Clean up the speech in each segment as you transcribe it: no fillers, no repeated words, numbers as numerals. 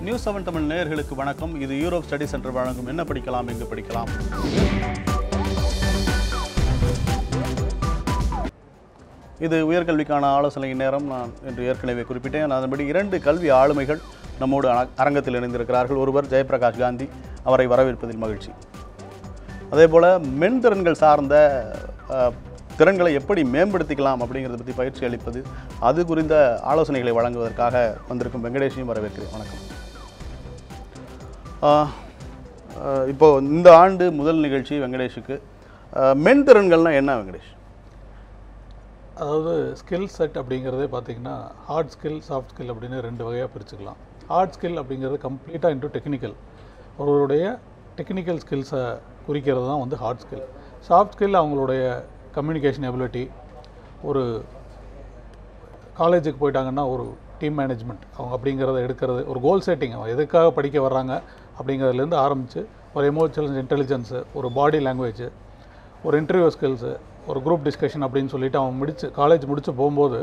News 7 Tamil நேயர்களுக்கு வணக்கம். இது யூரோப் ஸ்டடி சென்டர் வழங்கும் என்ன படிக்கலாம் எங்கு படிக்கலாம். இது உயர்கல்விக்கான ஆலோசனை நேரம். நான் என்று ஏற்கனவே குறிப்பிட்டேன். அதன்படி 2 கல்வி ஆளுமைகள் நம்மோடு அரங்கத்தில் இணைந்திருக்கிறார்கள். ஒருவர் ஜெயபிரகாஷ் காந்தி, அவரை வரவேற்பதில் மகிழ்ச்சி. அதேபோல் மென்திறன்கள் சார்ந்த திறன்களை எப்படி மேம்படுத்திக்கலாம் அப்படிங்கிறத பற்றி பயிற்சி அளிப்பது, அது குறித்த ஆலோசனைகளை வழங்குவதற்காக வந்திருக்கும் வெங்கடேஷையும் வரவேற்கிறேன். வணக்கம். இப்போது இந்த ஆண்டு முதல் நிகழ்ச்சி வெங்கடேஷுக்கு. மென்திறன்கள்னால் என்ன வெங்கடேஷ்? அதாவது ஸ்கில் செட் அப்படிங்கிறதே பார்த்திங்கன்னா ஹார்ட் ஸ்கில், சாஃப்ட் ஸ்கில் அப்படின்னு 2 வகையாக பிரிச்சுக்கலாம். ஹார்ட் ஸ்கில் அப்படிங்கிறது கம்ப்ளீட்டாக இன்டூ டெக்னிக்கல், அவர்களுடைய டெக்னிக்கல் ஸ்கில்ஸை குறிக்கிறது தான் வந்து ஹார்ட் ஸ்கில். சாஃப்ட் ஸ்கில் அவங்களுடைய கம்யூனிகேஷன் எபிலிட்டி, ஒரு காலேஜுக்கு போயிட்டாங்கன்னா ஒரு டீம் மேனேஜ்மெண்ட் அவங்க அப்படிங்கிறத எடுக்கிறது, ஒரு கோல் செட்டிங், அவங்க எதுக்காக படிக்க வர்றாங்க அப்படிங்கிறதுலேருந்து ஆரம்பித்து ஒரு எமோஷனல் இன்டெலிஜென்ஸு, ஒரு பாடி லாங்குவேஜ், ஒரு இன்டர்வியூ ஸ்கில்ஸு, ஒரு குரூப் டிஸ்கஷன் அப்படின்னு சொல்லிவிட்டு அவங்க காலேஜ் முடித்து போகும்போது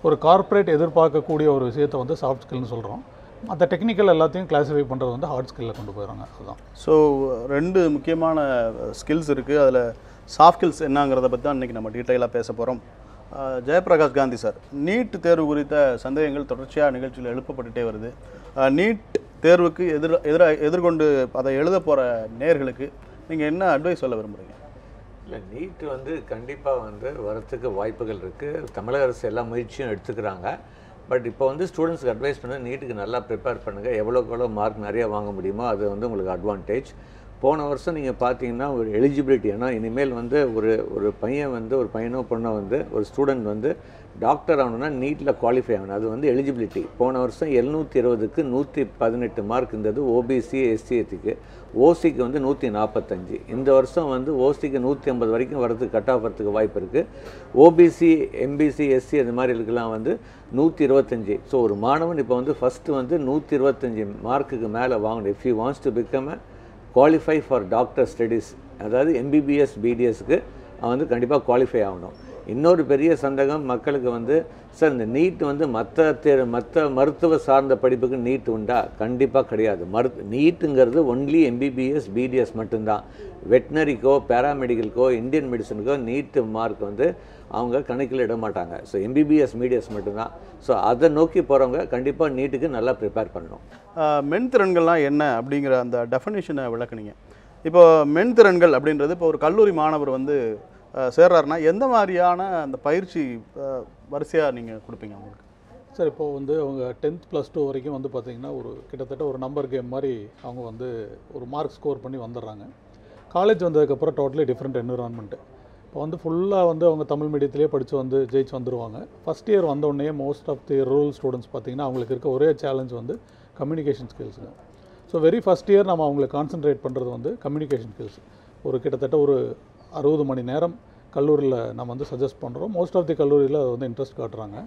ஒரு கார்ப்பரேட் எதிர்பார்க்கக்கூடிய ஒரு விஷயத்தை வந்து சாஃப்ட் ஸ்கில்னு சொல்கிறோம். மற்ற டெக்னிக்கல் எல்லாத்தையும் கிளாஸிஃபை பண்ணுறது வந்து ஹார்ட் ஸ்கில்லில் கொண்டு போயிடுறாங்க. அதுதான். ஸோ 2 முக்கியமான ஸ்கில்ஸ் இருக்குது. அதில் சாஃப்ட் ஸ்கில்ஸ் என்னங்கிறத பற்றி தான் இன்றைக்கி நம்ம டீட்டெயிலாக பேச போகிறோம். ஜெயபிரகாஷ் காந்தி சார், நீட் தேர்வு குறித்த சந்தேகங்கள் தொடர்ச்சியாக நிகழ்ச்சியில் எழுப்பப்பட்டுட்டே வருது. நீட் தேர்வுக்கு எதிர்கொண்டு அதை எழுத போகிற நேயர்களுக்கு நீங்கள் என்ன அட்வைஸ் சொல்ல விரும்புகிறீங்க? இல்லை, நீட் வந்து கண்டிப்பாக வந்து வரத்துக்கு வாய்ப்புகள் இருக்குது. தமிழக அரசு எல்லா முயற்சியும் எடுத்துக்கிறாங்க. பட் இப்போ வந்து ஸ்டூடெண்ட்ஸ்க்கு அட்வைஸ் பண்ண நீட்டுக்கு நல்லா ப்ரிப்பேர் பண்ணுங்கள். எவ்வளோக்கு மார்க் நிறையா வாங்க முடியுமோ அது வந்து உங்களுக்கு அட்வான்டேஜ். போன வருஷம் நீங்கள் பார்த்தீங்கன்னா ஒரு எலிஜிபிலிட்டி, ஏன்னா இனிமேல் வந்து ஒரு பையன் வந்து ஒரு பையனோ பொண்ணோ வந்து ஒரு ஸ்டூடெண்ட் வந்து டாக்டர் ஆகணும்னா நீட்டில் குவாலிஃபை ஆகணும். அது வந்து எலிஜிபிலிட்டி. போன வருஷம் 720க்கு 118 மார்க் இருந்தது ஓபிசி எஸ்சிக்கு. ஓசிக்கு வந்து 145. இந்த வருஷம் வந்து ஓசிக்கு 150 வரைக்கும் வரதுக்கு கட் ஆஃப் வரதுக்கு வாய்ப்பு இருக்குது. ஓபிசி, எம்பிசி, எஸ்சி அந்த மாதிரி இருக்கலாம் வந்து 125. ஸோ ஒரு மாணவன் இப்போ வந்து ஃபஸ்ட்டு வந்து 125 மார்க்குக்கு மேலே வாங்கணும். If you wants to become a qualify for doctor studies, அதாவது எம்பிபிஎஸ் பிடிஎஸ்க்கு அவன் வந்து கண்டிப்பாக குவாலிஃபை ஆகணும். இன்னொரு பெரிய சந்தேகம் மக்களுக்கு வந்து, சார் இந்த நீட் வந்து மற்ற மருத்துவ சார்ந்த படிப்புக்கு நீட் உண்டா? கண்டிப்பாக கிடையாது. நீட்டுங்கிறது ஒன்லி எம்பிபிஎஸ் பிடிஎஸ் மட்டும்தான். வெட்டினரிக்கோ பேராமெடிக்கலுக்கோ இந்தியன் மெடிசனுக்கோ நீட்டு மார்க் வந்து அவங்க கணக்கில் இட மாட்டாங்க. ஸோ எம்பிபிஎஸ் மீடியஸ் மட்டும்தான். ஸோ அதை நோக்கி போகிறவங்க கண்டிப்பாக நீட்டுக்கு நல்லா ப்ரிப்பேர் பண்ணணும். மென்திறன்கள்லாம் என்ன அப்படிங்கிற அந்த டெஃபினேஷனை விளக்குனீங்க. இப்போ மென்திறன்கள் அப்படின்றது இப்போ ஒரு கல்லூரி மாணவர் வந்து சேர்றாருன்னா எந்த மாதிரியான அந்த பயிற்சி வரிசையாக நீங்கள் கொடுப்பீங்க அவங்களுக்கு? சார், இப்போது வந்து அவங்க 10th +2 வரைக்கும் வந்து பார்த்திங்கன்னா ஒரு கிட்டத்தட்ட ஒரு நம்பர் கேம் மாதிரி அவங்க வந்து ஒரு மார்க் ஸ்கோர் பண்ணி வந்துடுறாங்க. காலேஜ் வந்ததுக்கப்புறம் டோட்டலி டிஃப்ரெண்ட் என்விரான்மெண்ட்டு. இப்போ வந்து ஃபுல்லாக வந்து அவங்க தமிழ் மீடியத்திலே படித்து வந்து ஜெயிச்சு வந்துடுவாங்க. ஃபஸ்ட் இயர் வந்தோடனே most of the rural students பார்த்திங்கன்னா அவங்களுக்கு இருக்க ஒரே சேலஞ்ச் வந்து கம்யூனிகேஷன் ஸ்கில்ஸுங்க. ஸோ வெரி ஃபஸ்ட் இயர் நம்ம அவங்களுக்கு கான்சன்ட்ரேட் பண்ணுறது வந்து கம்யூனிகேஷன் ஸ்கில்ஸ். ஒரு கிட்டத்தட்ட ஒரு 60 மணி நேரம் கல்லூரியில் நம்ம வந்து சஜஸ்ட் பண்ணுறோம். மோஸ்ட் ஆஃப் தி கல்லூரியில் அதை வந்து இன்ட்ரெஸ்ட் காட்டுறாங்க.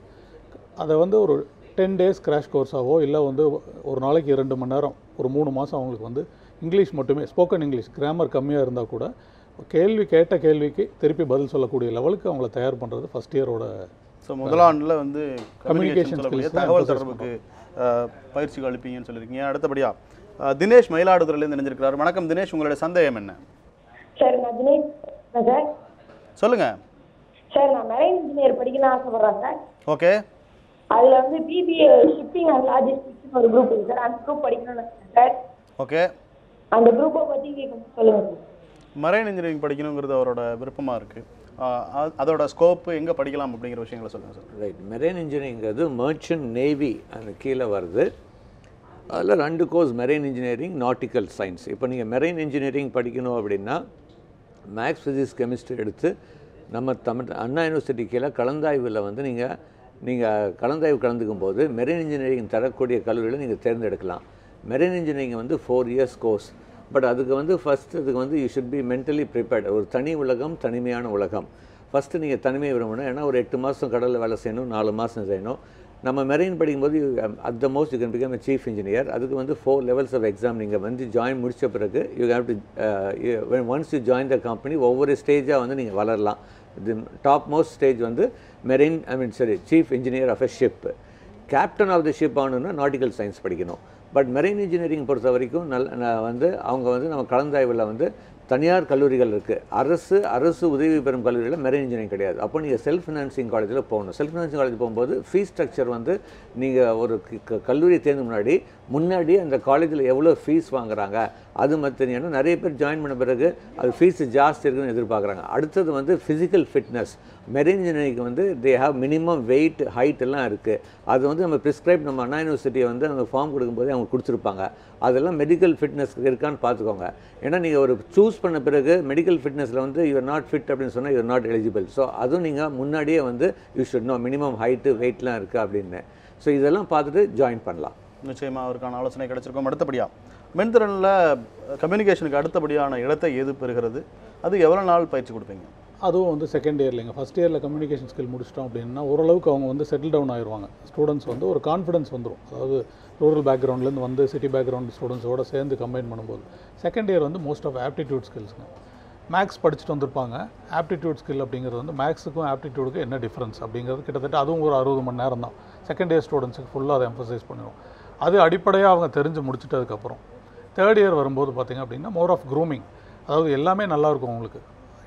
அதை வந்து ஒரு 10 டேஸ் கிராஷ் கோர்ஸாவோ இல்லை வந்து ஒரு நாளைக்கு 2 மணி நேரம் ஒரு 3 மாதம் அவங்களுக்கு வந்து இங்கிலீஷ் மட்டுமே, ஸ்போக்கன் இங்கிலீஷ், கிராமர் கம்மியாக இருந்தால் கூட கேட்ட கேள்விக்கு திருப்பி பதில் சொல்லக்கூடிய லெவலுக்கு அவங்கள தயார் பண்ணுறது ஃபஸ்ட் இயரோட. ஸோ முதலாண்டில் வந்து கம்யூனிகேஷன் தகவல் தொடர்புக்கு பயிற்சிகள் அளிப்பீங்கன்னு சொல்லியிருக்கீங்க. அடுத்தபடியாக தினேஷ் மயிலாடுதுறையிலேருந்து நினைஞ்சிருக்கிறார். வணக்கம் தினேஷ், உங்களுடைய சந்தேகம் என்ன? சார், நான் தினேஷ் சார். சொல்லுங்க சார், நான் மெரைன் இன்ஜினியர் படிக்கணும்னு ஆசைப்படுறேன் சார். ஓகே. அதில் வந்து பிபிஏ ஷிப்பிங் அண்ட் லாஜிஸ்டிக்ஸ் ஒரு குரூப் இருக்குது சார். அந்த குரூப் படிக்கணும்னு சார். ஓகே. அந்த குரூப்பை பற்றி சொல்லுங்கள் சார். மரைன் இன்ஜினியரிங் படிக்கணுங்கிறது அவரோட விருப்பமாக இருக்குது. அதோட ஸ்கோப்பு எங்கே படிக்கலாம் அப்படிங்கிற விஷயங்களை சொல்லுங்கள் சார். ரைட். மெரைன் இன்ஜினியரிங்கிறது மர்ச்சன்ட் நேவி அந்த கீழே வருது. அதில் 2 course, marine engineering, nautical science. இப்போ நீங்கள் மெரைன் இன்ஜினியரிங் படிக்கணும் அப்படின்னா மேக்ஸ், ஃபிசிக்ஸ், கெமிஸ்ட்ரி எடுத்து நம்ம அண்ணா யூனிவர்சிட்டி கீழே கலந்தாய்வில் வந்து நீங்கள் கலந்தாய்வு கலந்துக்கும் போது மெரைன் இன்ஜினியரிங் தரக்கூடிய கல்லூரியில் நீங்கள் தேர்ந்தெடுக்கலாம். மெரைன் இன்ஜினியரிங் வந்து 4 இயர்ஸ் கோர்ஸ். பட் அதுக்கு வந்து அதுக்கு வந்து you should be mentally prepared. ஒரு தனி உலகம், தனிமையான உலகம். ஃபஸ்ட்டு நீங்கள் தனிமையை விரும்பணும். ஏன்னா ஒரு 8 மாதம் கடலில் வேலை செய்யணும், 4 மாதம் செய்யணும். நம்ம மெரைன் படிக்கும்போது at the most you can become chief engineer. அதுக்கு வந்து 4 levels ஆஃப் எக்ஸாம் நீங்கள் வந்து ஜாயின் முடித்த பிறகு you have to once you join the company ஒவ்வொரு ஸ்டேஜாக வந்து நீங்கள் வளரலாம். தி டாப் மோஸ்ட் ஸ்டேஜ் வந்து marine chief engineer of a ship. Captain of the ship ஆகணுன்னா நாட்டிக்கல் சயின்ஸ் படிக்கணும். பட் மெரைன் இன்ஜினியரிங் பொறுத்த வரைக்கும் வந்து அவங்க வந்து நம்ம கலந்தாய்வில் வந்து தனியார் கல்லூரிகள் இருக்குது, அரசு உதவி பெறும் கல்லூரியில் மெரைன் இன்ஜினியரிங் கிடையாது. அப்போ நீங்கள் செல்ஃப் ஃபினான்சிங் காலேஜில் போகணும். செல்ஃப் ஃபினான்சிங் காலேஜ் போகும்போது ஃபீஸ் ஸ்ட்ரக்சர் வந்து நீங்கள் ஒரு கல்லூரியை தேர்ந்து முன்னாடி அந்த காலேஜில் எவ்வளோ ஃபீஸ் வாங்குறாங்க அது மாதிரி. ஏன்னா நிறைய பேர் ஜாயின் பண்ண பிறகு அது ஃபீஸ் ஜாஸ்தி இருக்குன்னு எதிர்பார்க்குறாங்க. அடுத்தது வந்து ஃபிசிக்கல் ஃபிட்னஸ். மெரைன் இன்ஜினியரிங் வந்து they have minimum weight height எல்லாம் இருக்குது. அது வந்து நம்ம ப்ரிஸ்கிரைப் நம்ம அண்ணா யூனிவர்சிட்டியை வந்து அந்த ஃபார்ம் கொடுக்கும்போதே அவங்க கொடுத்துருப்பாங்க. அதெல்லாம் மெடிக்கல் ஃபிட்னஸ் இருக்கான்னு பார்த்துக்கோங்க. ஏன்னா நீங்கள் ஒரு சூஸ் பண்ண பிறகு மெடிக்கல் ஃபிட்னஸில் வந்து யூஆர் நாட் ஃபிட் அப்படின்னு சொன்னால் யூஆர் நாட் எலிஜிபிள். ஸோ அதுவும் நீங்கள் முன்னாடியே வந்து you should know minimum height வெயிட்லாம் இருக்குது அப்படின்னு. ஸோ இதெல்லாம் பார்த்துட்டு ஜாயின் பண்ணலாம். நிச்சயமாக அவருக்கான ஆலோசனை கிடைச்சிருக்கோம். அடுத்தபடியாக மென்திறனில் கம்யூனிகேஷனுக்கு அடுத்தபடியான இடத்தை எது பெறுகிறது? அது எவ்வளோ நாள் பயிற்சி கொடுப்பீங்க? அதுவும் வந்து செகண்ட் இயர்லைங்க. ஃபஸ்ட் இயரில் கம்யூனிகேஷன் ஸ்கில் முடிச்சிட்டோம் அப்படின்னா ஓரளவுக்கு அவங்க வந்து செட்டில் டவுன் ஆயிடுவாங்க. ஸ்டூடெண்ட்ஸ் வந்து ஒரு கான்ஃபிடன்ஸ் வந்துடும். அதாவது ரூரல் பேக்ரவுண்ட்லேருந்து வந்து சிட்டி பேக்ரவுண்ட் ஸ்டூடெண்ட்ஸோடு சேர்ந்து கம்பைன் பண்ணும்போது செகண்ட் இயர் வந்து மோஸ்ட் ஆஃப் ஆப்டிடியூட் ஸ்கில்ஸுங்க. மேக்ஸ் படிச்சுட்டு வந்திருப்பாங்க. ஆப்டிடியூட் ஸ்கில் அப்படிங்கிறது வந்து மேக்ஸுக்கும் ஆப்டிடியூடுக்கும் என்ன டிஃப்ரென்ஸ் அப்படிங்கிறது கிட்டத்தட்ட அதுவும் ஒரு 60 மணி நேரம் தான். செகண்ட் இயர் ஸ்டூடெண்ட்ஸுக்கு ஃபுல்லாக அதை எம்ஃபசைஸ் பண்ணிடும். அது அடிப்படையாக அவங்க தெரிஞ்சு முடிச்சிட்டதுக்கப்புறம் தேர்ட் இயர் வரும்போது பார்த்திங்க அப்படின்னா மோர் ஆஃப் க்ரூமிங். அதாவது எல்லாமே நல்லாயிருக்கும் அவங்களுக்கு.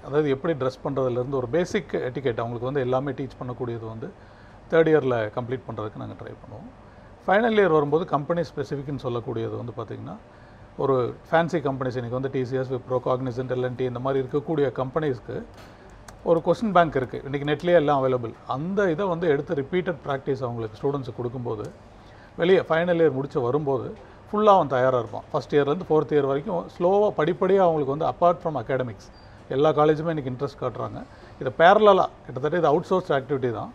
அதாவது எப்படி ட்ரெஸ் பண்ணுறதுலேருந்து ஒரு பேசிக் எட்டிகேட் அவங்களுக்கு வந்து எல்லாமே டீச் பண்ணக்கூடியது வந்து தேர்ட் இயரில் கம்ப்ளீட் பண்ணுறதுக்கு நாங்கள் ட்ரை பண்ணுவோம். ஃபைனல் இயர் வரும்போது கம்பெனி ஸ்பெசிஃபிக்னு சொல்லக்கூடியது வந்து பார்த்திங்கன்னா ஒரு ஃபேன்சி கம்பெனிஸ் இன்றைக்கி வந்து டிசிஎஸ், விப்ரோ, காக்னிசன்ட், எல்என்டி இந்த மாதிரி இருக்கக்கூடிய கம்பெனிஸ்க்கு ஒரு கொஸ்டின் பேங்க் இருக்குது. இன்றைக்கி நெட்லேயே எல்லாம் அவைலபிள். அந்த இதை வந்து எடுத்து ரிப்பீட்டட் ப்ராக்டிஸ் அவங்களுக்கு ஸ்டூடெண்ட்ஸுக்கு கொடுக்கும்போது வெளியே ஃபைனல் இயர் முடிச்சு வரும்போது ஃபுல்லாக அவன் தயாராக இருப்பான். ஃபஸ்ட் இயர்லேருந்து ஃபோர்த் இயர் வரைக்கும் ஸ்லோவாக படிப்படியாக அவங்களுக்கு வந்து அப்பார்ட் ஃப்ரம் அகாடமிக்ஸ் எல்லா காலேஜுமே இன்றைக்கி இன்ட்ரெஸ்ட் காட்டுறாங்க. இதை பேரலாக கிட்டத்தட்ட இது அவுட் சோர்ஸ் ஆக்டிவிட்டி தான்.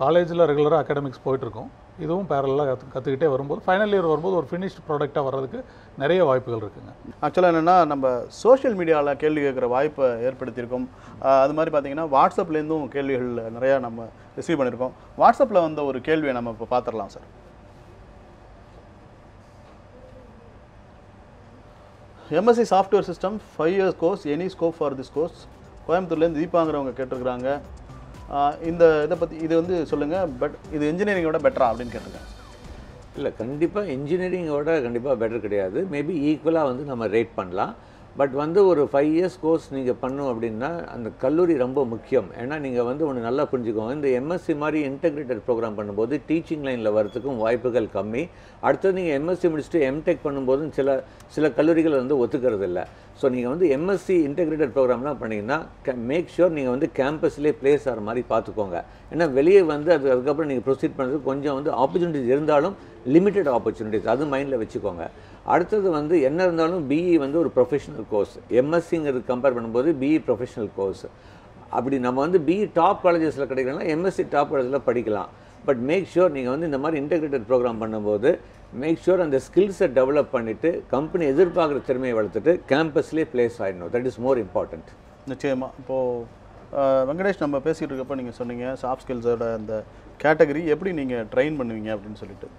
காலேஜில் ரெகுலராக அகாடமிக்ஸ் போயிட்டுருக்கோம். இதுவும் பேரலாக கற்றுக்கிட்டே வரும்போது ஃபைனல் இயர் வரும்போது ஒரு ஃபினிஷ்ட் ப்ராடக்டாக வர்றதுக்கு நிறைய வாய்ப்புகள் இருக்குங்க. ஆக்சுவலாக என்னென்னா நம்ம சோஷியல் மீடியாவில் கேள்வி கேட்குற வாய்ப்பை ஏற்படுத்தியிருக்கோம். அது மாதிரி பார்த்திங்கன்னா வாட்ஸ்அப்லேருந்தும் கேள்விகள் நிறையா நம்ம ரிசீவ் பண்ணியிருக்கோம். வாட்ஸ்அப்பில் வந்த ஒரு கேள்வியை நம்ம இப்போ பார்த்துடலாம் sir. MSc software system 5 years course, any scope for this course? கோயம்புத்தூர்லேருந்து தீபாங்கிறவங்க கேட்டிருக்கிறாங்க. இந்த இதை பற்றி இது வந்து சொல்லுங்கள். பட் இது இன்ஜினியரிங்கோட பெட்டரா அப்படின்னு கேட்டிருக்காங்க. இல்லை, கண்டிப்பாக இன்ஜினியரிங்கோட கண்டிப்பாக பெட்டர் கிடையாது. மேபி ஈக்குவலாக வந்து நம்ம ரேட் பண்ணலாம். பட் வந்து ஒரு 5 years கோர்ஸ் நீங்கள் பண்ணணும் அப்படின்னா அந்த கல்லூரி ரொம்ப முக்கியம். ஏன்னா நீங்கள் வந்து ஒன்று நல்லா புரிஞ்சுக்கோங்க. இந்த எம்எஸ்சி மாதிரி இன்டெகிரேட்டட் ப்ரோக்ராம் பண்ணும்போது டீச்சிங் லைனில் வரதுக்கும் வாய்ப்புகள் கம்மி. அடுத்தது நீங்கள் எம்எஸ்சி முடிச்சுட்டு எம்டெக் பண்ணும்போதும் சில கல்லூரிகள் வந்து ஒத்துக்கிறது இல்லை. ஸோ நீங்கள் வந்து எம்எஸ்சி இன்டெகிரேட்டட் ப்ரோக்ராம்லாம் பண்ணிங்கன்னா மேக் ஷூர் நீங்கள் வந்து கேம்பஸ்லேயே பிளேஸ் ஆகிற மாதிரி பார்த்துக்கோங்க. ஏன்னா வெளியே வந்து அதுக்கப்புறம் நீங்கள் ப்ரொசீட் பண்ணுறதுக்கு கொஞ்சம் வந்து ஆப்பர்ச்சுனிட்டிஸ் இருந்தாலும் லிமிட்டட் ஆப்பர்ச்சுனிட்டிஸ், அது மைண்டில் வச்சுக்கோங்க. அடுத்தது வந்து என்ன இருந்தாலும் பிஇ வந்து ஒரு ப்ரொஃபஷனல் கோர்ஸ். எம்எஸ்சிங்கிறது கம்பேர் பண்ணும்போது பிஇ ப்ரொஃபஷனல் கோர்ஸ். அப்படி நம்ம வந்து பிஇ டாப் காலேஜஸில் கிடைக்கலன்னா எம்எஸ்சி டாப் காலேஜில் படிக்கலாம். பட் மேக் ஷூர் நீங்கள் வந்து இந்த மாதிரி இன்டெகிரேட்டட் ப்ரோக்ராம் பண்ணும்போது மேக் ஷூர் அந்த ஸ்கில்ஸை டெவலப் பண்ணிவிட்டு கம்பெனி எதிர்பார்க்குற திறமையை வளர்த்துட்டு கேம்பஸ்லேயே பிளேஸ் ஆகிடணும். That is more important. நிச்சயமாக. இப்போது வெங்கடேஷ், நம்ம பேசிகிட்டு இருக்கப்போ நீங்கள் சொன்னீங்க சாஃப்ட் ஸ்கில்ஸோட அந்த கேட்டகரி எப்படி நீங்கள் ட்ரெயின் பண்ணுவீங்க அப்படின்னு சொல்லிட்டு.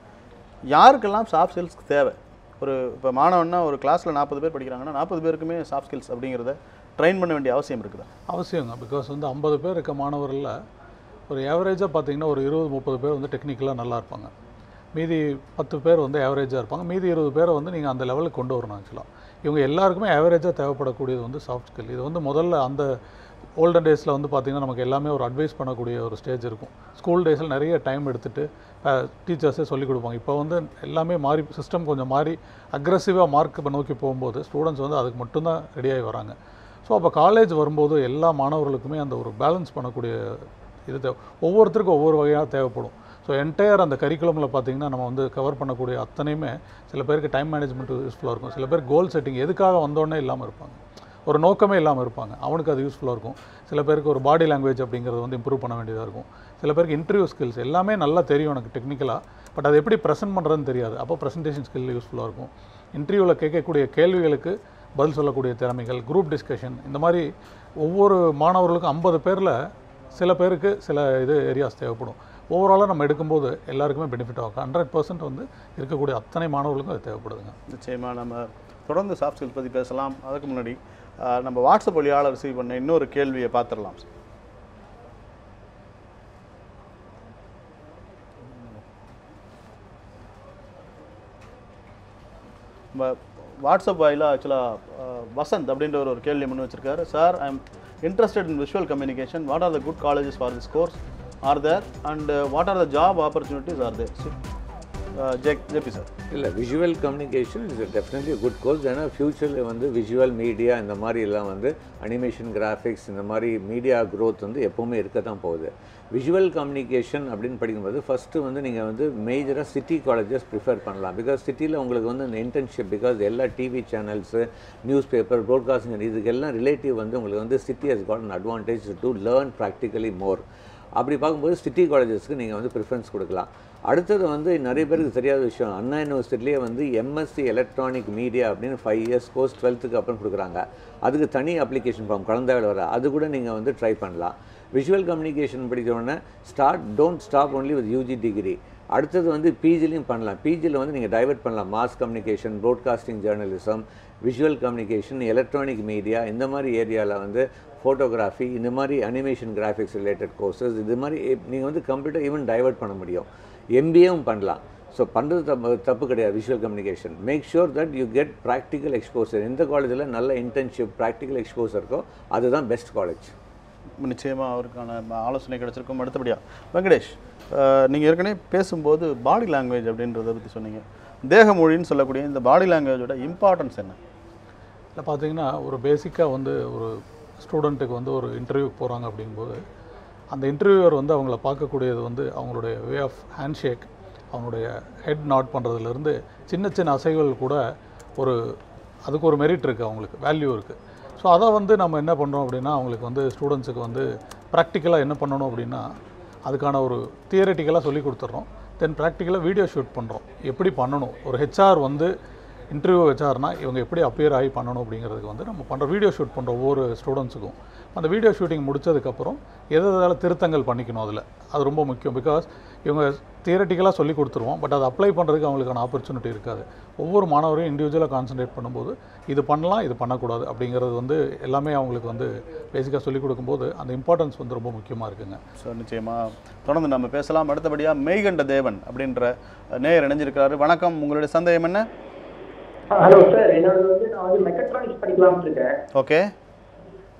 யாருக்கெல்லாம் சாஃப்ட் ஸ்கில்ஸ் தேவை? இப்போ மாணவன்னா ஒரு கிளாஸில் 40 பேர் படிக்கிறாங்கன்னா 40 பேருக்குமே சாஃப்ட் ஸ்கில்ஸ் அப்படிங்கிறத ட்ரெயின் பண்ண வேண்டிய அவசியம் இருக்குதா? அவசியங்க. பிகாஸ் வந்து 50 பேர் இருக்க மாணவர்களில் ஒரு ஏவரேஜாக பார்த்தீங்கன்னா ஒரு 20-30 பேர் வந்து டெக்னிக்கலாக நல்லா இருப்பாங்க. மீதி 10 பேர் வந்து ஏவரேஜாக இருப்பாங்க. மீதி 20 பேரை வந்து நீங்கள் அந்த லெவலுக்கு கொண்டு வரணும். ஆக்சுவலாக இவங்க எல்லாருக்குமே ஏவரேஜாக தேவைப்படக்கூடியது வந்து சாஃப்ட் ஸ்கில். இது வந்து முதல்ல அந்த ஓல்டன் டேஸில் வந்து பார்த்திங்கன்னா நமக்கு எல்லாமே ஒரு அட்வைஸ் பண்ணக்கூடிய ஒரு ஸ்டேஜ் இருக்கும். ஸ்கூல் டேஸில் நிறைய டைம் எடுத்துகிட்டு டீச்சர்ஸே சொல்லிக் கொடுப்பாங்க. இப்போ வந்து எல்லாமே மாறி, சிஸ்டம் கொஞ்சம் மாறி அக்ரெசிவாக மார்க் நோக்கி போகும்போது ஸ்டூடெண்ட்ஸ் வந்து அதுக்கு மட்டும்தான் ரெடியாகி வராங்க. ஸோ அப்போ காலேஜ் வரும்போது எல்லா மாணவர்களுக்குமே அந்த ஒரு பேலன்ஸ் பண்ணக்கூடிய இது ஒவ்வொருத்தருக்கும் ஒவ்வொரு வகையாக தேவைப்படும். ஸோ என்டையர் அந்த கரிக்குலமில் பார்த்திங்கன்னா நம்ம வந்து கவர் பண்ணக்கூடிய அத்தனையுமே சில பேருக்கு டைம் மேனேஜ்மெண்ட் யூஸ்ஃபுல்லாக இருக்கும். சில பேர் கோல் செட்டிங் எதுக்காக வந்தோடனே இல்லாமல் இருப்பாங்க, ஒரு நோக்கமே இல்லாமல் இருப்பாங்க. அவனுக்கு அது யூஸ்ஃபுல்லாக இருக்கும். சில பேருக்கு ஒரு பாடி லாங்குவேஜ் அப்படிங்கிறது வந்து இம்ப்ரூவ் பண்ண வேண்டியதாக இருக்கும். சில பேருக்கு இன்டர்வியூ ஸ்கில்ஸ் எல்லாமே நல்லா தெரியும் எனக்கு டெக்னிக்கலாக, பட் அது எப்படி ப்ரெசென்ட் பண்ணுறதுன்னு தெரியாது. அப்போ ப்ரெசன்டேஷன் ஸ்கில் யூஸ்ஃபுல்லாக இருக்கும். இன்டர்வியூவில் கேட்கக்கூடிய கேள்விகளுக்கு பதில் சொல்லக்கூடிய திறமைகள், குரூப் டிஸ்கஷன், இந்த மாதிரி ஒவ்வொரு மாணவர்களுக்கும் 50 பேரில் சில பேருக்கு சில ஏரியாஸ் தேவைப்படும். ஓவராலாக நம்ம எடுக்கும்போது எல்லாருக்குமே பெனிஃபிட் ஆகும். 100% வந்து இருக்கக்கூடிய அத்தனை மாணவர்களுக்கும் அது தேவைப்படுதுங்க. நிச்சயமாக நம்ம தொடர்ந்து சாஃப்ட் ஸ்கில்ஸ் பற்றி பேசலாம். அதுக்கு முன்னாடி நம்ம வாட்ஸ்அப் வழியால் ரிசீவ் பண்ண இன்னொரு கேள்வியை பார்த்துடலாம். வாட்ஸ்அப் வாயிலாக ஆக்சுவலாக வசந்த் அப்படின்ற ஒரு கேள்வி முன் வச்சிருக்காரு. Sir, I am interested in visual communication. What are the good colleges for this course are there and what are the job opportunities are there? JP sir. இல்லை, visual communication is definitely good course. ஏன்னா ஃப்யூச்சரில் வந்து visual media இந்த மாதிரி எல்லாம் வந்து animation, graphics இந்த மாதிரி மீடியா க்ரோத் வந்து எப்போவுமே இருக்க தான் போகுது. விஷுவல் கம்யூனிகேஷன் அப்படின்னு படிக்கும்போது ஃபஸ்ட்டு வந்து நீங்கள் வந்து மேஜராக சிட்டி காலேஜஸ் ப்ரிஃபர் பண்ணலாம். பிகாஸ் சிட்டியில் உங்களுக்கு வந்து இந்த இன்டர்ன்ஷிப், பிகாஸ் எல்லா TV channels, news paper, broadcasting இதுக்கெல்லாம் ரிலேட்டிவ் வந்து உங்களுக்கு வந்து city has got an advantage to learn practically more. அப்படி பார்க்கும்போது சிட்டி காலேஜஸ்க்கு நீங்கள் வந்து ப்ரிஃபரன்ஸ் கொடுக்கலாம். அடுத்தது வந்து நிறைய பேருக்கு தெரியாத விஷயம், அண்ணா யூனிவர்சிட்டிலேயே வந்து எம்எஸ்சி எலக்ட்ரானிக் மீடியா அப்படின்னு 5 இயர்ஸ் கோர்ஸ் 12th அப்புறம் கொடுக்குறாங்க. அதுக்கு தனி அப்ளிகேஷன் ஃபார்ம் கலந்தாவில் வர, அது கூட நீங்கள் வந்து ட்ரை பண்ணலாம். விஷுவல் கம்யூனிகேஷன் படிக்கிறோன்னே don't stop only with UG degree. அடுத்தது வந்து பிஜிலையும் பண்ணலாம். பிஜியில் வந்து நீங்கள் டைவர்ட் பண்ணலாம். Mass communication, broadcasting journalism, visual communication, electronic media, இந்த மாதிரி ஏரியாவில் வந்து ஃபோட்டோகிராஃபி, இந்த மாதிரி அனிமேஷன் கிராஃபிக்ஸ் ரிலேட்டட் கோர்சஸ், இது மாதிரி நீங்கள் வந்து கம்ப்யூட்டர் ஈவன் டைவர்ட் பண்ண முடியும். எம்பிஏவும் பண்ணலாம். ஸோ பண்ணுறது தப்பு கிடையாது. Visual communication make sure that you get practical exposure. எந்த காலேஜில் நல்ல இன்டர்ன்ஷிப், ப்ராக்டிக்கல் எக்ஸ்போசர் இருக்கோ அதுதான் பெஸ்ட் காலேஜ். நிச்சயமாக அவருக்கான ஆலோசனை கிடைச்சிருக்கும். அடுத்தபடியாக வெங்கடேஷ், நீங்கள் ஏற்கனவே பேசும்போது பாடி லாங்குவேஜ் அப்படின்றத பற்றி சொன்னீங்க. தேக மொழின்னு சொல்லக்கூடிய இந்த பாடி லாங்குவேஜோட இம்பார்ட்டன்ஸ் என்ன? இல்லை, பார்த்தீங்கன்னா ஒரு பேசிக்காக வந்து ஒரு ஸ்டூடெண்ட்டுக்கு வந்து ஒரு இன்டர்வியூக்கு போகிறாங்க அப்படிங்கும்போது அந்த இன்டர்வியூவர் வந்து அவங்கள பார்க்கக்கூடியது வந்து அவங்களுடைய வே ஆஃப் ஹேண்ட் ஷேக், அவங்களுடைய ஹெட் நாட் பண்ணுறதுலேருந்து சின்ன சின்ன அசைவுகள் கூட அதுக்கு ஒரு மெரிட் இருக்குது, அவங்களுக்கு வேல்யூ இருக்குது. ஸோ அதை வந்து நம்ம என்ன பண்ணுறோம் அப்படின்னா அவங்களுக்கு வந்து ஸ்டூடெண்ட்ஸுக்கு வந்து ப்ராக்டிக்கலாக என்ன பண்ணணும் அப்படின்னா அதுக்கான ஒரு தியரட்டிக்கலாக சொல்லி கொடுத்துட்றோம். தென் ப்ராக்டிக்கலாக வீடியோ ஷூட் பண்ணுறோம். எப்படி பண்ணணும், ஒரு ஹெச்ஆர் வந்து இன்டர்வியூ வச்சாருன்னா இவங்க எப்படி அப்பியர் ஆகி பண்ணணும் அப்படிங்கிறதுக்கு வந்து நம்ம பண்ணுற வீடியோ ஷூட் பண்ணுற ஒவ்வொரு ஸ்டூடெண்ட்ஸுக்கும் அந்த வீடியோ ஷூட்டிங் முடித்ததுக்கப்புறம் எதாவது திருத்தங்கள் பண்ணிக்கணும். அதில் அது ரொம்ப முக்கியம். பிகாஸ் இவங்க தியரட்டிக்கலாக சொல்லி கொடுத்துருவோம், பட் அதை அப்ளை பண்ணுறதுக்கு அவங்களுக்கான ஆப்பர்ச்சுனிட்டி இருக்காது. ஒவ்வொரு மாணவரையும் இண்டிவிஜுவலாக கான்சன்ட்ரேட் பண்ணும்போது இது பண்ணலாம், இது பண்ணக்கூடாது அப்படிங்கிறது வந்து எல்லாமே அவங்களுக்கு வந்து பேசிக்காக சொல்லிக் கொடுக்கும்போது அந்த இம்பார்ட்டன்ஸ் வந்து ரொம்ப முக்கியமாக இருக்குங்க. ஸோ நிச்சயமாக தொடர்ந்து நம்ம பேசலாம். அடுத்தபடியாக மெய்கண்ட தேவன் அப்படின்ற நேயர் இணைஞ்சிருக்கிறாரு. வணக்கம், உங்களுடைய சந்தேகம் என்ன? ஹலோ சார், என்னோட வந்து நான் வந்து மெக்கட்ரானிக்ஸ் படிக்கலாம்னு இருக்கேன். ஓகே,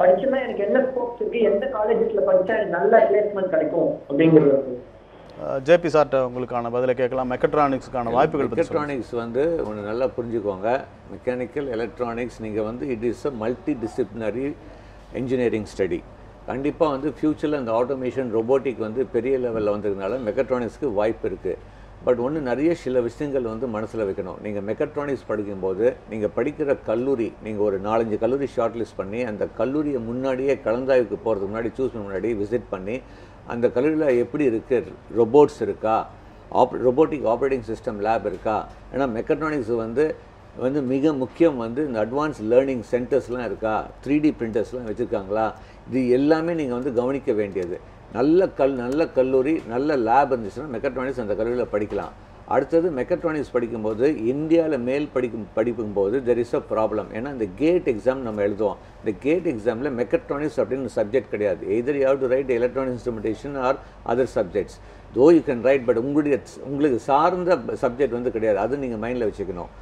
படிச்சுன்னா எனக்கு என்ன ஸ்கோப்ஸ் இருக்கு, எந்த காலேஜஸ்ல படிச்சா எனக்கு நல்ல பிளேஸ்மெண்ட் கிடைக்கும் அப்படிங்கிறது. ஜேபி சார்ட்ட உங்களுக்கான பதிலை கேட்கலாம். மெக்கட்ரானிக்ஸ்க்கான வாய்ப்புகள் பற்றி சொல்லுங்க. மெக்கட்ரானிக்ஸ் வந்து ஒன்று நல்லா புரிஞ்சுக்கோங்க. மெக்கானிக்கல் எலக்ட்ரானிக்ஸ் நீங்கள் வந்து it is a multi disciplinary engineering study. கண்டிப்பாக வந்து ஃப்யூச்சரில் இந்த ஆட்டோமேஷன், ரொபோட்டிக் வந்து பெரிய லெவலில் வந்ததுனால மெக்கட்ரானிக்ஸ்க்கு வாய்ப்பு இருக்குது. பட் ஒன்று நிறைய சில விஷயங்கள் வந்து மனசில் வைக்கணும். நீங்கள் மெக்கட்ரானிக்ஸ் படிக்கும்போது நீங்கள் படிக்கிற கல்லூரி, நீங்கள் ஒரு 4-5 கல்லூரி ஷார்ட் லிஸ்ட் பண்ணி அந்த கல்லூரியை முன்னாடியே கலந்தாய்வுக்கு போகிறதுக்கு முன்னாடி சூஸ் பண்ண முன்னாடி விசிட் பண்ணி அந்த கல்லூரியில் எப்படி இருக்குது, ரொபோட்ஸ் இருக்கா, ரொபோட்டிக் ஆப்ரேட்டிங் சிஸ்டம் லேப் இருக்கா. ஏன்னா மெக்கட்ரானிக்ஸ் வந்து மிக முக்கியம் வந்து இந்த அட்வான்ஸ் லேர்னிங் சென்டர்ஸ்லாம் இருக்கா, 3D பிரிண்டர்ஸ்லாம் வச்சுருக்காங்களா, இது எல்லாமே நீங்கள் வந்து கவனிக்க வேண்டியது. நல்ல கல்லூரி, நல்ல லேப் இருந்துச்சுன்னா மெக்கட்ரானிக்ஸ் அந்த கல்லூரியில் படிக்கலாம். அடுத்தது மெக்கட்ரானிக்ஸ் படிக்கும்போது இந்தியாவில் மேல் படிக்கும்போது தெர் இஸ் அ ப்ராப்ளம். ஏன்னா இந்த கேட் எக்ஸாம் நம்ம எழுதுவோம். இந்த கேட் எக்ஸாமில் மெக்கட்ரானிக்ஸ் அப்படின்னு சப்ஜெக்ட் கிடையாது. Either you have to write electronic instrumentation or other subjects. Though you can write, but உங்களுக்கு சார்ந்த சப்ஜெக்ட் வந்து கிடையாது. அது நீங்கள் மைண்டில் வச்சுக்கணும்.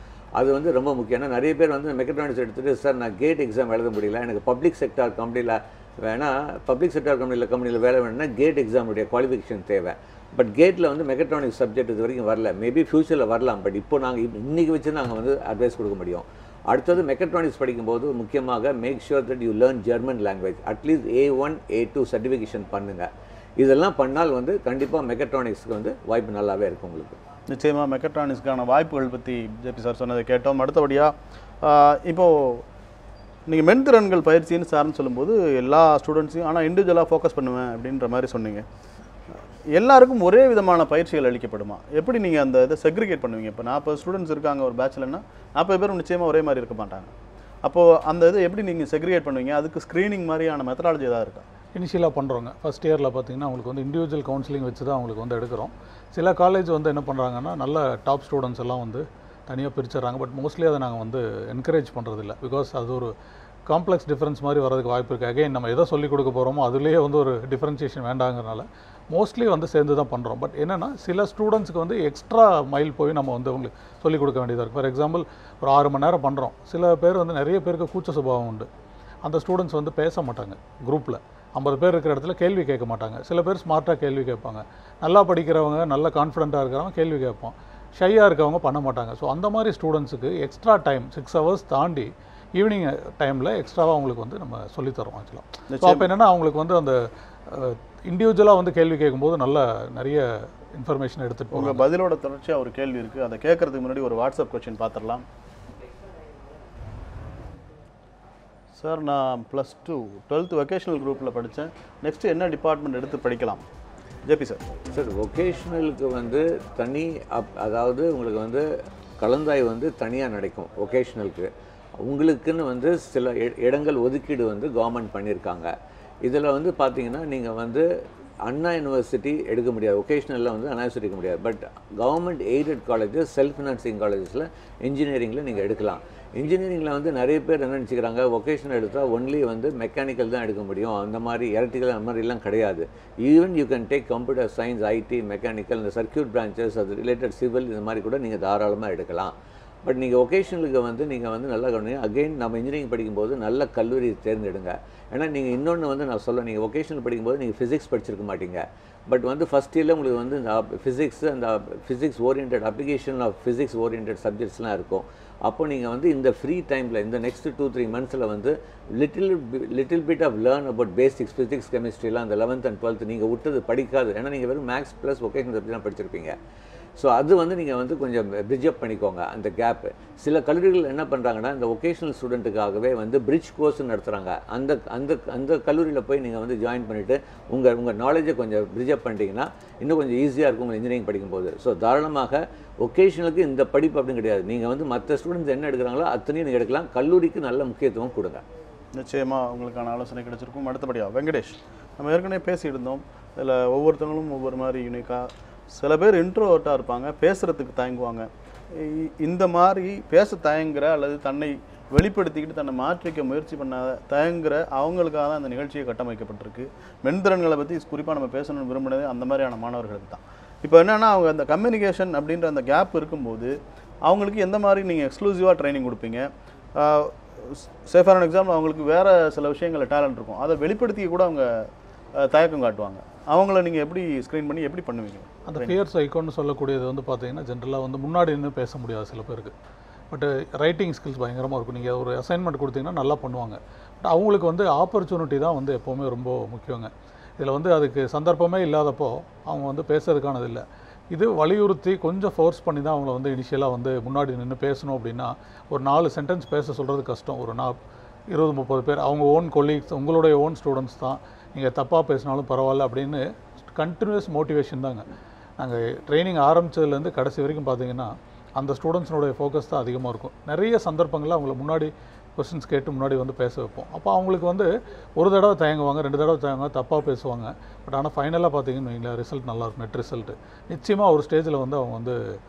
அது வந்து ரொம்ப முக்கியம். ஏன்னா நிறைய பேர் வந்து மெக்கட்ரானிக்ஸ் எடுத்துகிட்டு சார் நான் கேட் எக்ஸாம் எழுத முடியல, எனக்கு பப்ளிக் செக்டார் கம்பெனியில் வேணால் பப்ளிக் செக்டார் கம்பெனியில் வேலை வேணும்னா கேட் எக்ஸாமுடைய குவாலிஃபிகேஷன் தேவை. பட் கேட்டில் வந்து மெக்கட்ரானிக்ஸ் சப்ஜெக்ட் இது வரைக்கும் வரல. மேபி ஃப்யூச்சரில் வரலாம். பட் இப்போ நாங்கள் இன்றைக்கி வச்சு நாங்கள் வந்து அட்வைஸ் கொடுக்க முடியும். அடுத்தது மெக்கட்ரானிக்ஸ் படிக்கும்போது முக்கியமாக make sure that you learn German language. At least A1 A2 certification பண்ணுங்கள். இதெல்லாம் பண்ணால் வந்து கண்டிப்பாக மெக்கட்ரானிக்ஸ்க்கு வந்து வாய்ப்பு நல்லாவே இருக்கும் உங்களுக்கு. நிச்சயமாக மெக்கட்ரானிக்ஸ்க்கான வாய்ப்புகள் பற்றி ஜேபி சார் சொன்னதை கேட்டோம். அடுத்தபடியாக இப்போது நீங்கள் மென்திறன்கள் பயிற்சின்னு சார்னு சொல்லும்போது எல்லா ஸ்டூடெண்ட்ஸையும் ஆனால் இண்டிவிஜுவலாக ஃபோக்கஸ் பண்ணுவேன் அப்படின்ற மாதிரி சொன்னீங்க. எல்லாருக்கும் ஒரே விதமான பயிற்சிகள் அளிக்கப்படுமா? எப்படி நீங்கள் அந்த இதை செக்ரிகேட் பண்ணுவீங்க? இப்போ 40 ஸ்டூடெண்ட்ஸ் இருக்காங்க ஒரு பேட்ச்லன்னா 40 பேரும் நிச்சயமாக ஒரே மாதிரி இருக்க மாட்டாங்க. அப்போது அந்த இதை எப்படி நீங்கள் செக்ரிகேட் பண்ணுவீங்க? அதுக்கு ஸ்க்ரீனிங் மாதிரியான மெத்தடாலஜி ஏதாவது இருக்கா? இனிஷியலாக பண்ணுறோங்க. ஃபஸ்ட் இயரில் பார்த்திங்கன்னா அவங்களுக்கு வந்து இண்டிவிஜுவல் கவுன்சிலிங் வச்சு தான் அவங்களுக்கு வந்து எடுக்கிறோம். சில காலேஜ் வந்து என்ன பண்ணுறாங்கன்னா நல்ல டாப் ஸ்டூடெண்ட்ஸ் எல்லாம் வந்து தனியாக பிரிச்சிடறாங்க. பட் மோஸ்ட்லி அதை நாங்கள் வந்து என்கரேஜ் பண்ணுறதில்ல. பிகாஸ் அது ஒரு காம்ப்ளெக்ஸ் டிஃப்ரென்ஸ் மாதிரி வரதுக்கு வாய்ப்பு இருக்குது. அகைன் நம்ம எதை சொல்லிக் கொடுக்க போகிறோமோ அதுலேயே வந்து ஒரு டிஃப்ரென்சியேஷன் வேண்டாங்கிறனால மோஸ்ட்லி வந்து சேர்ந்து தான் பண்ணுறோம். பட் என்னென்னா சில ஸ்டூடெண்ட்ஸுக்கு வந்து எக்ஸ்ட்ரா மைல் போய் நம்ம வந்து அவங்களுக்கு சொல்லிக் கொடுக்க வேண்டியதாக இருக்குது. ஃபார் எக்ஸாம்பிள் ஒரு 6 மணி நேரம் பண்ணுறோம். சில பேர் வந்து நிறைய பேருக்கு கூச்ச சுபாவம் உண்டு. அந்த ஸ்டூடெண்ட்ஸ் வந்து பேச மாட்டாங்க. குரூப்பில் 50 பேர் இருக்கிற இடத்துல கேள்வி கேட்க மாட்டாங்க. சில பேர் ஸ்மார்ட்டாக கேள்வி கேட்பாங்க. நல்லா படிக்கிறவங்க, நல்ல கான்ஃபிடென்ட்டாக இருக்கிறவங்க கேள்வி கேட்போம். ஷையாக இருக்கவங்க பண்ண மாட்டாங்க. ஸோ அந்த மாதிரி ஸ்டூடெண்ட்ஸுக்கு எக்ஸ்ட்ரா டைம் 6 ஹவர்ஸ் தாண்டி ஈவினிங் டைமில் எக்ஸ்ட்ராவாக அவங்களுக்கு வந்து நம்ம சொல்லித்தரோம் ஆக்சுவலாக. ஸோ அப்போ என்னென்னா அவங்களுக்கு வந்து அந்த இண்டிவிஜுவலாக வந்து கேள்வி கேட்கும்போது நல்ல நிறைய இன்ஃபர்மேஷன் எடுத்துகிட்டு உங்கள் பதிலோட தொடர்ச்சியாக ஒரு கேள்வி இருக்குது. அதை கேட்குறதுக்கு முன்னாடி ஒரு வாட்ஸ்அப் கொஸ்டின் பார்த்துடலாம். சார், நான் +2 12th வொகேஷனல் குரூப்பில் படித்தேன். நெக்ஸ்ட்டு என்ன டிபார்ட்மெண்ட் எடுத்து படிக்கலாம்? JP sir. சார், வொகேஷ்னலுக்கு வந்து தனி அதாவது உங்களுக்கு வந்து கலந்தாய்வு வந்து தனியாக நடக்கும். வொகேஷ்னலுக்கு உங்களுக்குன்னு வந்து சில இடங்கள் ஒதுக்கீடு வந்து கவர்மெண்ட் பண்ணியிருக்காங்க. இதில் வந்து பார்த்தீங்கன்னா நீங்கள் வந்து அண்ணா யூனிவர்சிட்டி எடுக்க முடியாது. வொகேஷ்னலில் வந்து அண்ணா யூனிவர்சிட்டி எடுக்க முடியாது. But government aided colleges, self financing காலேஜஸில் இன்ஜினியரிங்கில் நீங்கள் எடுக்கலாம். இன்ஜினியரிங்கில் வந்து நிறைய பேர் என்ன நினச்சிக்கிறாங்க, வொகேஷனல் எடுத்தால் ஒன்லி வந்து மெக்கானிக்கல் தான் எடுக்க முடியும், அந்த மாதிரி எலக்ட்ரிக்கல் அந்த மாதிரிலாம் கிடையாது. Even you can take computer science, IT, mechanical, இந்த சர்க்யூட் பிரான்ச்சஸ், அது ரிலேட்டட் சிவில், இந்த மாதிரி கூட நீங்கள் தாராளமாக எடுக்கலாம். பட் நீங்கள் வொகேஷனலுக்கு வந்து நீங்கள் வந்து நல்லா கவனிங்க. அகெயின் நம்ம இன்ஜினியரிங் படிக்கும்போது நல்ல கல்லூரி தேர்ந்தெடுங்க. ஏன்னா நீங்கள் இன்னொன்று வந்து நான் சொல்ல, நீங்கள் வொகேஷனல் படிக்கும்போது நீங்கள் ஃபிசிக்ஸ் படிச்சிருக்க மாட்டீங்க. பட் வந்து ஃபஸ்ட் இயரில் உங்களுக்கு வந்து இந்த ஃபிசிக்ஸ், அந்த physics oriented application of physics oriented சப்ஜெக்ட்ஸ்லாம் இருக்கும். அப்போ நீங்கள் வந்து இந்த ஃப்ரீ டைமில் இந்த நெக்ஸ்ட் 2-3 மந்த்ஸில் வந்து little bit of learn about basics, physics, கெமிஸ்ட்ரிலாம் அந்த 11th and 12th நீங்கள் விட்டது படிக்காது. ஏன்னா நீங்கள் வெறும் மேக்ஸ் ப்ளஸ் வொகேஷனல் சப்ஜெக்ட்லாம் படிச்சிருப்பீங்க. ஸோ அது வந்து நீங்கள் வந்து கொஞ்சம் பிரிட்ஜ் அப் பண்ணிக்கோங்க அந்த கேப்பு. சில கல்லூரிகள் என்ன பண்ணுறாங்கன்னா, இந்த வொகேஷனல் ஸ்டூடெண்ட்டுக்காகவே வந்து பிரிட்ஜ் கோர்ஸ் நடத்துகிறாங்க. அந்த அந்த அந்த கல்லூரியில் போய் நீங்கள் வந்து ஜாயின் பண்ணிவிட்டு உங்கள் நாலேஜை கொஞ்சம் பிரிட்ஜ் அப் பண்ணிட்டீங்கன்னா இன்னும் கொஞ்சம் ஈஸியாக இருக்கும் உங்கள் இன்ஜினியரிங் படிக்கும்போது. ஸோ தாராளமாக வொகேஷனலுக்கு இந்த படிப்பு அப்படின்னு கிடையாது. நீங்கள் வந்து மற்ற ஸ்டூடெண்ட்ஸ் என்ன எடுக்கிறாங்களோ அத்தனையும் நீங்கள் எடுக்கலாம். கல்லூரிக்கு நல்ல முக்கியத்துவம் கொடுங்க. நிச்சயமாக உங்களுக்கான ஆலோசனை கிடைச்சிருக்கும். அடுத்தபடியாக வெங்கடேஷ், நம்ம ஏற்கனவே பேசியிருந்தோம். இதில் ஒவ்வொருத்தவங்களும் ஒவ்வொரு மாதிரி யூனிக்காக, சில பேர் இன்ட்ரோவர்ட்டாக இருப்பாங்க, பேசுகிறதுக்கு தயங்குவாங்க. இந்த மாதிரி பேச தயங்குற அல்லது தன்னை வெளிப்படுத்திக்கிட்டு தன்னை மாற்றிக்க முயற்சி பண்ண தயங்குற அவங்களுக்காக தான் இந்த நிகழ்ச்சியை கட்டமைக்கப்பட்டிருக்கு. மென்திறன்களை பற்றி குறிப்பாக நம்ம பேசணும்னு விரும்பினது அந்த மாதிரியான மாணவர்களுக்கு தான். இப்போ என்னென்னா, அவங்க அந்த கம்யூனிகேஷன் அப்படின்ற அந்த கேப் இருக்கும்போது அவங்களுக்கு எந்த மாதிரி நீங்கள் எக்ஸ்க்ளூசிவாக ட்ரைனிங் கொடுப்பீங்க? சே ஃபார் அன் எக்ஸாம்பிள், அவங்களுக்கு வேறு சில விஷயங்களில் டேலண்ட் இருக்கும், அதை வெளிப்படுத்தி கூட அவங்க தயக்கம் காட்டுவாங்க. அவங்கள நீங்கள் எப்படி ஸ்க்ரீன் பண்ணி எப்படி பண்ணுவீங்க? அந்த ஃபியர் சைக்கோன்னு சொல்லக்கூடியது வந்து பார்த்தீங்கன்னா ஜென்ரலாக வந்து முன்னாடி நின்று பேச முடியாது சில பேருக்கு. பட் ரைட்டிங் ஸ்கில்ஸ் பயங்கரமாக இருக்கும். நீங்கள் ஒரு அசைன்மெண்ட் கொடுத்தீங்கன்னா நல்லா பண்ணுவாங்க. பட் அவங்களுக்கு வந்து ஆப்பர்ச்சுனிட்டி தான் வந்து எப்போவுமே ரொம்ப முக்கியங்க. இதில் வந்து அதுக்கு சந்தர்ப்பமே இல்லாதப்போ அவங்க வந்து பேசுறதுக்கானது இல்லை. இது வலியுறுத்தி கொஞ்சம் ஃபோர்ஸ் பண்ணி தான் அவங்கள வந்து இனிஷியலாக வந்து முன்னாடி நின்று பேசணும் அப்படின்னா ஒரு 4 சென்டென்ஸ் பேச சொல்கிறது கஷ்டம். ஒரு 20-30 பேர் அவங்க ஓன் கொலீக்ஸ், உங்களுடைய ஓன் ஸ்டூடெண்ட்ஸ் தான், நீங்கள் தப்பாக பேசினாலும் பரவாயில்ல அப்படின்னு கண்டினியூஸ் மோட்டிவேஷன் தாங்க. நாங்கள் ட்ரைனிங் ஆரம்பித்ததுலேருந்து கடைசி வரைக்கும் பார்த்தீங்கன்னா அந்த ஸ்டூடெண்ட்ஸினுடைய ஃபோக்கஸ் தான் அதிகமாக இருக்கும். நிறைய சந்தர்ப்பங்களில் அவங்கள முன்னாடி கொஸ்டின்ஸ் கேட்டு முன்னாடி வந்து பேச வைப்போம். அப்போ அவங்களுக்கு வந்து ஒரு தடவை தயங்குவாங்க, 2 தடவை தயங்குவாங்க, தப்பாக பேசுவாங்க. பட் ஆனால் ஃபைனலாக பார்த்தீங்கன்னு வைங்களேன், ரிசல்ட் நல்லாயிருக்கும். நெட் ரிசல்ட்டு நிச்சயமாக ஒரு ஸ்டேஜில் வந்து அவங்க வந்து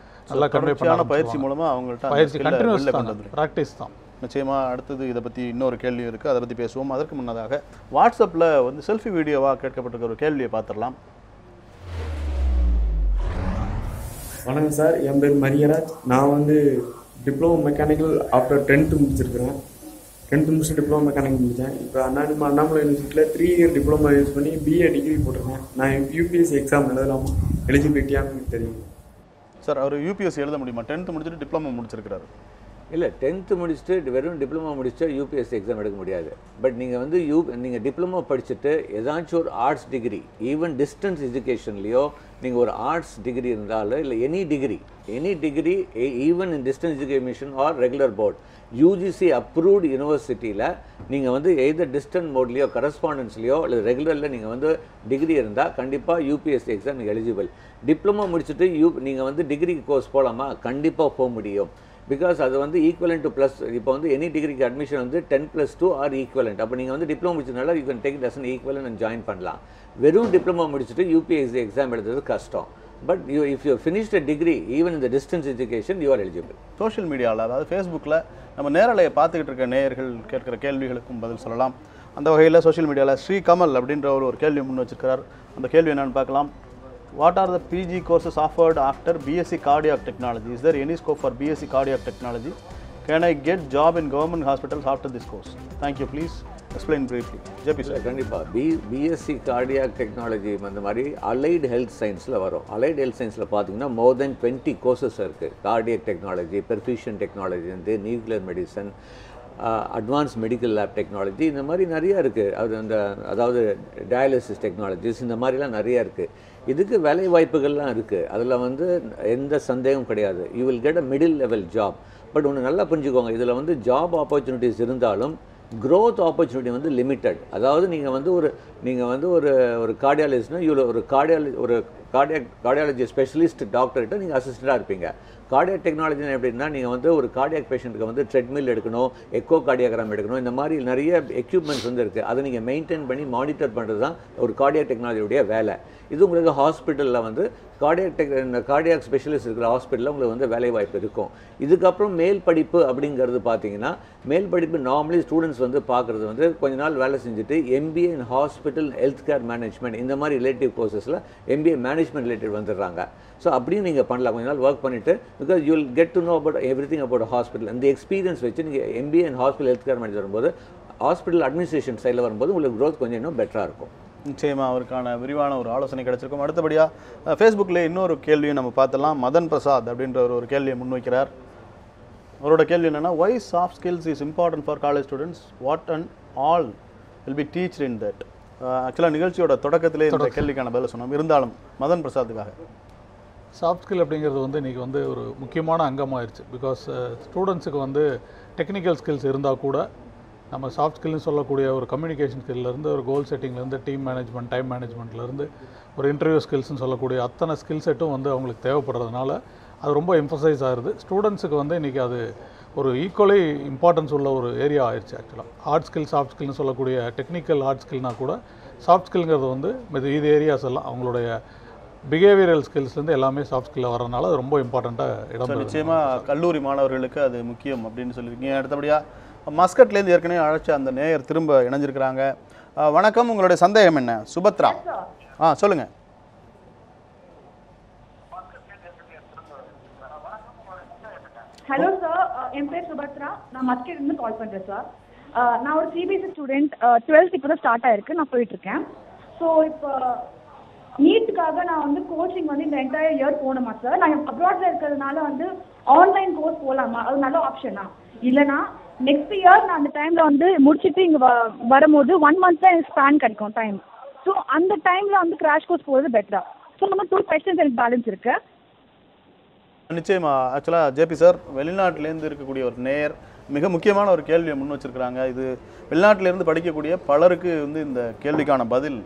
நல்லா கன்வே பண்ண பயிற்சி மூலமாக அவங்கள்ட்ட பயிற்சி கண்டினியூஸ் தான், ப்ராக்டிஸ் தான். நிச்சயமாக. அடுத்தது இதை பற்றி இன்னொரு கேள்வி இருக்குது, அதை பற்றி பேசுவோம். அதற்கு முன்னதாக வாட்ஸ்அப்பில் வந்து செல்ஃபி வீடியோவாக கேட்கப்பட்டிருக்க ஒரு கேள்வியை பார்த்துடலாம். வணக்கம் சார், என் பேர் மரியராஜ். நான் வந்து diploma mechanical after 10th முடிச்சிருக்கிறேன். 10th முடிச்சு டிப்ளமோ மெக்கானிக்கல் முடித்தேன். இப்போ அண்ணாமலை யூனிவர்சிட்டியில் 3 இயர் டிப்ளமோ யூஸ் பண்ணி பிஏ டிகிரி போட்டிருக்கேன். நான் யூபிஎஸ்சி எக்ஸாம் எழுதலாமா, எலிஜிபிலிட்டியான்னு தெரியும் சார். அவர் யூபிஎஸ்சி எழுத முடியுமா? 10th முடிச்சுட்டு டிப்ளமோ முடிச்சிருக்கிறாரு. இல்லை, 10th முடிச்சுட்டு வெறும் டிப்ளமோ முடிச்சா யூபிஎஸ்சி எக்ஸாம் எடுக்க முடியாது. பட் நீங்கள் வந்து நீங்கள் டிப்ளமோ படிச்சுட்டு ஏதாச்சும் ஒரு ஆர்ட்ஸ் டிகிரி, ஈவன் டிஸ்டன்ஸ் எஜுகேஷன்லேயோ நீங்கள் ஒரு ஆர்ட்ஸ் டிகிரி இருந்தாலும், இல்லை any degree even in distance education or regular board UGC approved யூனிவர்சிட்டியில் நீங்கள் வந்து எய்தர் டிஸ்டன்ஸ் மோட்லேயோ கரஸ்பாண்டன்ஸ்லையோ இல்லை ரெகுலரில் நீங்கள் வந்து டிகிரி இருந்தால் கண்டிப்பாக யூபிஎஸ்சி எக்ஸாம் நீங்கள் எலிஜிபிள். டிப்ளமோ முடிச்சுட்டு நீங்கள் வந்து டிகிரி கோர்ஸ் போகலாமா? கண்டிப்பாக போக முடியும். பிகாஸ் அது வந்து ஈக்குவலண்ட் டு ப்ளஸ். இப்போ வந்து எனி டிகிரிக்கு அட்மிஷன் வந்து 10+2 ஆர் ஈக்குவலண்ட். அப்போ நீங்கள் வந்து டிப்ளமோ முடிச்சதுனால you can take it as an equivalent and join பண்ணலாம். வெறும் டிப்ளமோ முடிச்சுட்டு யூபிஎஸ்சி எக்ஸாம் எழுதுறது கஷ்டம். But if you finished a degree even இந்த distance education you are eligible. Social மீடியாவில், அதாவது ஃபேஸ்புக்கில் நம்ம நேரலையை பார்த்துக்கிட்டு இருக்க நேயர்கள் கேட்குற கேள்விகளுக்கும் பதில் சொல்லலாம். அந்த வகையில் சோஷியல் மீடியாவில் ஸ்ரீ கமல் அப்படின்ற ஒரு கேள்வி முன் வச்சிருக்கிறார். அந்த கேள்வி என்னன்னு பார்க்கலாம். What are the PG courses offered after BSc Cardiac Technology? Is there any scope for BSc Cardiac Technology? Can I get job in government hospitals after this course? Thank you. Please explain briefly. JP sir. கண்டிப்பாக BSc cardiac technology அந்த மாதிரி allied health சயின்ஸில் வரும். Allied health சயின்ஸில் பார்த்தீங்கன்னா மோர் தென் 20 courses இருக்குது. Cardiac technology, perfusion technology வந்து nuclear medicine, advance medical lab technology, இந்த மாதிரி நிறையா இருக்குது. அதாவது டயாலிசிஸ் டெக்னாலஜிஸ், இந்த மாதிரிலாம் நிறையா இருக்குது. இதுக்கு வேலை வாய்ப்புகள்லாம் இருக்குது. அதில் வந்து எந்த சந்தேகமும் கிடையாது. You will get a middle level job. But ஒன்று நல்லா புரிஞ்சுக்கோங்க, இதில் வந்து ஜாப் ஆப்பர்ச்சுனிட்டிஸ் இருந்தாலும் க்ரோத் ஆப்பர்ச்சுனிட்டி வந்து லிமிட்டட். அதாவது நீங்கள் வந்து ஒரு கார்டியாலஜிஸ்ட்னா ஒரு கார்டியாலஜி ஸ்பெஷலிஸ்ட் டாக்டர்கிட்ட நீங்கள் அசிஸ்டண்ட்டாக இருப்பீங்க. கார்டியாக் டெக்னாலஜி எப்படின்னா நீங்கள் வந்து ஒரு கார்டியாக் பேஷண்ட்டுக்கு வந்து ட்ரெட்மில் எடுக்கணும், எக்கோ கார்டியோகிராம் எடுக்கணும், இந்த மாதிரி நிறைய எக்யூப்மெண்ட்ஸ் வந்து இருக்குது. அதை நீங்கள் மெயின்டைன் பண்ணி மானிட்டர் பண்ணுறது தான் ஒரு கார்டியாக் டெக்னாலஜியுடைய வேலை. இது உங்களுக்கு ஹாஸ்பிட்டலில் வந்து கார்டியாக் ஸ்பெஷலிஸ்ட் இருக்கிற ஹாஸ்பிட்டலில் உங்களுக்கு வந்து வேலை வாய்ப்பு இருக்கும். இதுக்கப்புறம் மேல் படிப்பு அப்படிங்கிறது பார்த்தீங்கன்னா, மேல் படிப்பு நார்மலி ஸ்டூடெண்ட்ஸ் வந்து பார்க்குறது வந்து கொஞ்ச நாள் வேலை செஞ்சுட்டு MBA இன் ஹாஸ்பிட்டல் ஹெல்த் கேர் மேனேஜ்மெண்ட், இந்த மாதிரி ரிலேட்டிவ் கோர்சஸில் MBA மேனேஜ்மெண்ட் ரிலேட்டட் வந்துடுறாங்க. ஸோ அப்படியும் நீங்கள் பண்ணலாம். கொஞ்ச நாள் ஒர்க் பண்ணிவிட்டு, because you will get to know about everything about hospital. அந்த எக்ஸ்பீரியன்ஸ் வச்சு நீங்கள் MBA இன் ஹாஸ்பிட்டல் ஹெல்த் கேர் மேனேஜ் வரும்போது, ஹாஸ்பிட்டல் அட்மினிஸ்ட்ரேஷன் சைடில் வரும்போது உங்களுக்கு க்ரோத் கொஞ்சம் இன்னும் பெட்டராக இருக்கும். நிச்சயமாக அவருக்கான விரிவான ஒரு ஆலோசனை கிடைச்சிருக்கும். அடுத்தபடியாக ஃபேஸ்புக்கில் இன்னொரு கேள்வியும் நம்ம பார்த்துலாம். மதன் பிரசாத் அப்படின்ற ஒரு கேள்வியை முன்வைக்கிறார். அவரோட கேள்வி என்னென்னா, why soft skills is important for college students, what and all will be teached in that? ஆக்சுவலாக நிகழ்ச்சியோட தொடக்கத்திலே இந்த கேள்விக்கான பதில் சொன்னோம். இருந்தாலும் மதன் பிரசாத்துக்காக சாஃப்ட் ஸ்கில் அப்படிங்கிறது வந்து இன்றைக்கி வந்து ஒரு முக்கியமான அங்கமாகிடுச்சு. பிகாஸ் ஸ்டூடெண்ட்ஸுக்கு வந்து டெக்னிக்கல் ஸ்கில்ஸ் இருந்தால் கூட நம்ம சாஃப்ட் ஸ்கில்னு சொல்லக்கூடிய ஒரு கம்யூனிகேஷன் ஸ்கில்லேருந்து, ஒரு கோல் செட்டிங்லேருந்து, டீம் மேனேஜ்மெண்ட், டைம் மேனேஜ்மெண்ட்லேருந்து, ஒரு இன்டர்வியூ ஸ்கில்ஸ்னு சொல்லக்கூடிய அத்தனை ஸ்கில் செட்டும் வந்து அவங்களுக்கு தேவைப்படுறதுனால அது ரொம்ப எம்ஃபசைஸ் ஆகுது. ஸ்டூடெண்ட்ஸுக்கு வந்து இன்றைக்கி அது ஒரு ஈக்குவலி இம்பார்ட்டன்ஸ் உள்ள ஒரு ஏரியா ஆயிடுச்சு. ஆக்சுவலாக ஹார்ட் ஸ்கில், சாஃப்ட் ஸ்கில்னு சொல்லக்கூடிய டெக்னிக்கல் ஹார்ட் ஸ்கில்னால் கூட சாஃப்ட் ஸ்கில்ங்கிறது வந்து இது ஏரியாஸ் எல்லாம் அவங்களுடைய பிஹேவியரல் ஸ்கில்ஸ்லேருந்து எல்லாமே சாஃப்ட் ஸ்கில்ல வரனால அது ரொம்ப இம்பார்ட்டண்ட்டாக இடம். நிச்சயமாக கல்லூரி மாணவர்களுக்கு அது முக்கியம் அப்படின்னு சொல்லியிருக்கீங்க. அடுத்தபடியாக மஸ்கட்லேருந்து ஏற்கனவே அழைச்ச அந்த நேயர் திரும்ப இணைஞ்சிருக்கிறாங்க. வணக்கம், உங்களுடைய சந்தேகம் என்ன? சுபத்ரா. சொல்லுங்கள். ஹலோ சார், என் பேர் சுபத்ரா. நான் மஸ்கட்லேருந்து கால் பண்ணுறேன் சார். நான் ஒரு சிபிஎஸ்சி ஸ்டூடெண்ட். 12th இப்போ தான் ஸ்டார்ட் ஆயிருக்கு. நான் போயிட்டுருக்கேன். ஸோ இப்போ நீட்டுக்காக நான் வந்து கோச்சிங் வந்து இந்த என்டையர் இயர் போகணுமா சார்? நான் அப்ராட்ல இருக்கிறதுனால வந்து ஆன்லைன் கோர்ஸ் போகலாமா? அது நல்ல ஆப்ஷனா? இல்லைனா நெக்ஸ்ட் இயர் நான் அந்த டைமில் வந்து முடிச்சுட்டு இங்கே வரும்போது 1 month தான் எனக்கு ஸ்பேன் கிடைக்கும் டைம். ஸோ அந்த டைமில் வந்து கிராஷ் கோர்ஸ் போகிறது பெட்டரா? ஸோ நம்ம 2 questions எனக்கு பேலன்ஸ் இருக்கு. நிச்சயமா. ஆக்சுவலாக ஜேபி சார் வெளிநாட்டிலேருந்து இருக்கக்கூடிய ஒரு நேயர் மிக முக்கியமான ஒரு கேள்வியை முன் வச்சிருக்கிறாங்க. இது வெளிநாட்டிலேருந்து படிக்கக்கூடிய பலருக்கு வந்து இந்த கேள்விக்கான பதில்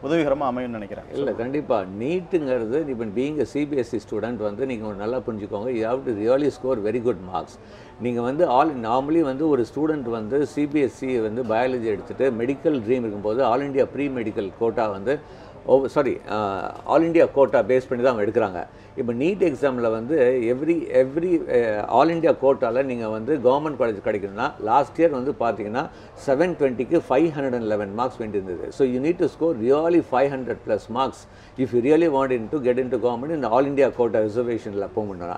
உதவிகரமாக அமையும்னு நினைக்கிறேன். இல்லை, கண்டிப்பாக நீட்டுங்கிறது இப்போ பீயிங் சிபிஎஸ்சி ஸ்டூடெண்ட் வந்து நீங்கள் நல்லா புரிஞ்சுக்கோங்க. You have to really score very good marks. நீங்கள் வந்து நார்மலி வந்து ஒரு ஸ்டூடெண்ட் வந்து சிபிஎஸ்சி வந்து பயாலஜி எடுத்துகிட்டு மெடிக்கல் ட்ரீம் இருக்கும்போது all India pre medical quota வந்து ஆல் இண்டியா கோட்டா பேஸ் பண்ணி தான் அவங்க எடுக்கிறாங்க. இப்போ நீட் எக்ஸாமில் வந்து எவ்ரி ஆல் இண்டியா கோட்டாவில் நீங்கள் வந்து கவர்மெண்ட் காலேஜ் கிடைக்கணும்னா லாஸ்ட் இயர் வந்து பார்த்தீங்கன்னா 720க்கு 511 மார்க்ஸ் வேண்டியிருந்தது. So you need to score really 500+ marks if you really want to get in to government இந்த ஆல் இண்டியா கோட்டா ரிசர்வேஷனில் போகணும்னா.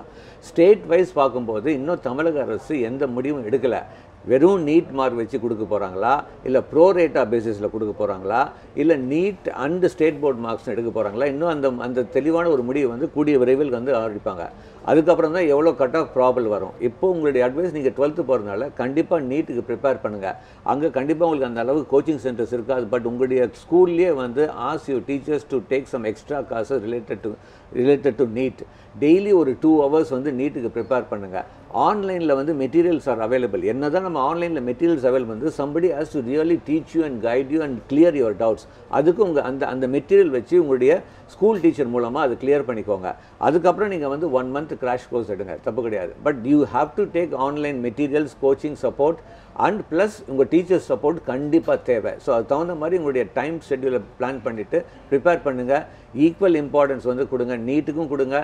ஸ்டேட் வைஸ் பார்க்கும்போது இன்னும் தமிழக அரசு எந்த முடிவும் எடுக்கலை. வெறும் நீட் மார்க் வச்சு கொடுக்க போகிறாங்களா, இல்லை ப்ரோ ரேட்டா பேசிஸில் கொடுக்க போகிறாங்களா, இல்லை NEET and state board marks எடுக்க போகிறாங்களா, இன்னும் அந்த தெளிவான ஒரு முடிவு வந்து கூடிய விரைவில் வந்து ஆரம்பிப்பாங்க. அதுக்கப்புறம் தான் எவ்வளோ கட் ஆஃப் ப்ராப்ளம் வரும். இப்போ உங்களுடைய அட்வைஸ், நீங்கள் 12th போகிறதுனால கண்டிப்பாக நீட்டுக்கு ப்ரிப்பேர் பண்ணுங்கள். அங்கே கண்டிப்பாக உங்களுக்கு அந்த அளவுக்கு கோச்சிங் சென்டர்ஸ் இருக்காது. பட் உங்களுடைய ஸ்கூல்லேயே வந்து ask your teachers to take some extra class related to NEET. Daily ஒரு 2 hours வந்து நீட்டுக்கு ப்ரிப்பேர் பண்ணுங்கள். ஆன்லைனில் வந்து மெட்டீரியல்ஸ் ஆர் அவைலபிள். என்ன தான் நம்ம ஆன்லைனில் மெட்டீரியல்ஸ் அவைலபிள் வந்து somebody has to really teach you and guide you and clear your doubts. அதுக்கு உங்கள் அந்த மெட்டீரியல் வச்சு உங்களுடைய ஸ்கூல் டீச்சர் மூலமாக அது கிளியர் பண்ணிக்கோங்க. அதுக்கப்புறம் நீங்கள் வந்து 1 month கிராஷ் கோர்ஸ் எடுங்க, தப்பு கிடையாது. But you have to take online materials, coaching support and plus உங்கள் டீச்சர்ஸ் சப்போர்ட் கண்டிப்பாக தேவை. ஸோ அது தகுந்த மாதிரி உங்களுடைய டைம் ஷெட்யூலை பிளான் பண்ணிவிட்டு ப்ரிப்பேர் பண்ணுங்கள். ஈக்குவல் இம்பார்ட்டன்ஸ் வந்து கொடுங்க, நீட்டுக்கும் கொடுங்க,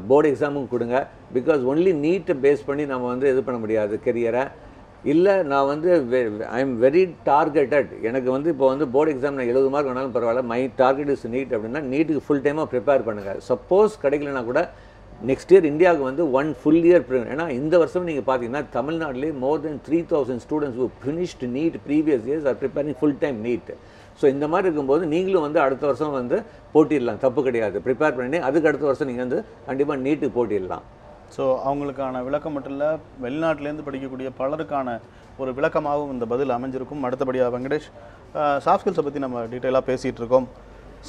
போர்டு எக்ஸாமுக்கும் கொடுங்க. பிகாஸ் ஒன்லி நீட்டை பேஸ் பண்ணி நம்ம வந்து இது பண்ண முடியாது கெரியரை. இல்லை நான் வந்து ஐ எம் வெரி டார்கெட்டட், எனக்கு வந்து இப்போ வந்து போர்டு எக்ஸாம் நான் 70 மார்க் வேணாலும் பரவாயில்ல, மை டார்கெட் இஸ் நீட் அப்படின்னா நீட்டுக்கு ஃபுல் டைமாக ப்ரிப்பேர் பண்ணுங்கள். சப்போஸ் கிடைக்கலனா கூட நெக்ஸ்ட் இயர் இந்தியாவுக்கு வந்து 1 full year. ஏன்னா இந்த வருஷம் நீங்கள் பார்த்தீங்கன்னா தமிழ்நாட்டிலே more than 3000 students who finished NEET previous years are preparing full time NEET. So இந்த மாதிரி இருக்கும்போது நீங்களும் வந்து அடுத்த வருஷம் வந்து போட்டிடலாம், தப்பு கிடையாது. ப்ரிப்பேர் பண்ணி அதுக்கு அடுத்த வருஷம் நீங்கள் வந்து கண்டிப்பாக நீட்டுக்கு போட்டிடலாம். ஸோ அவங்களுக்கான விளக்கம் மட்டும் இல்லை, வெளிநாட்டிலேருந்து படிக்கக்கூடிய பலருக்கான ஒரு விளக்கமாகவும் இந்த பதில் அமைஞ்சிருக்கும். அடுத்தபடியாக வெங்கடேஷ், சாஃப்ட் ஸ்கில்ஸை பற்றி நம்ம டீட்டெயிலாக பேசிகிட்டு இருக்கோம்.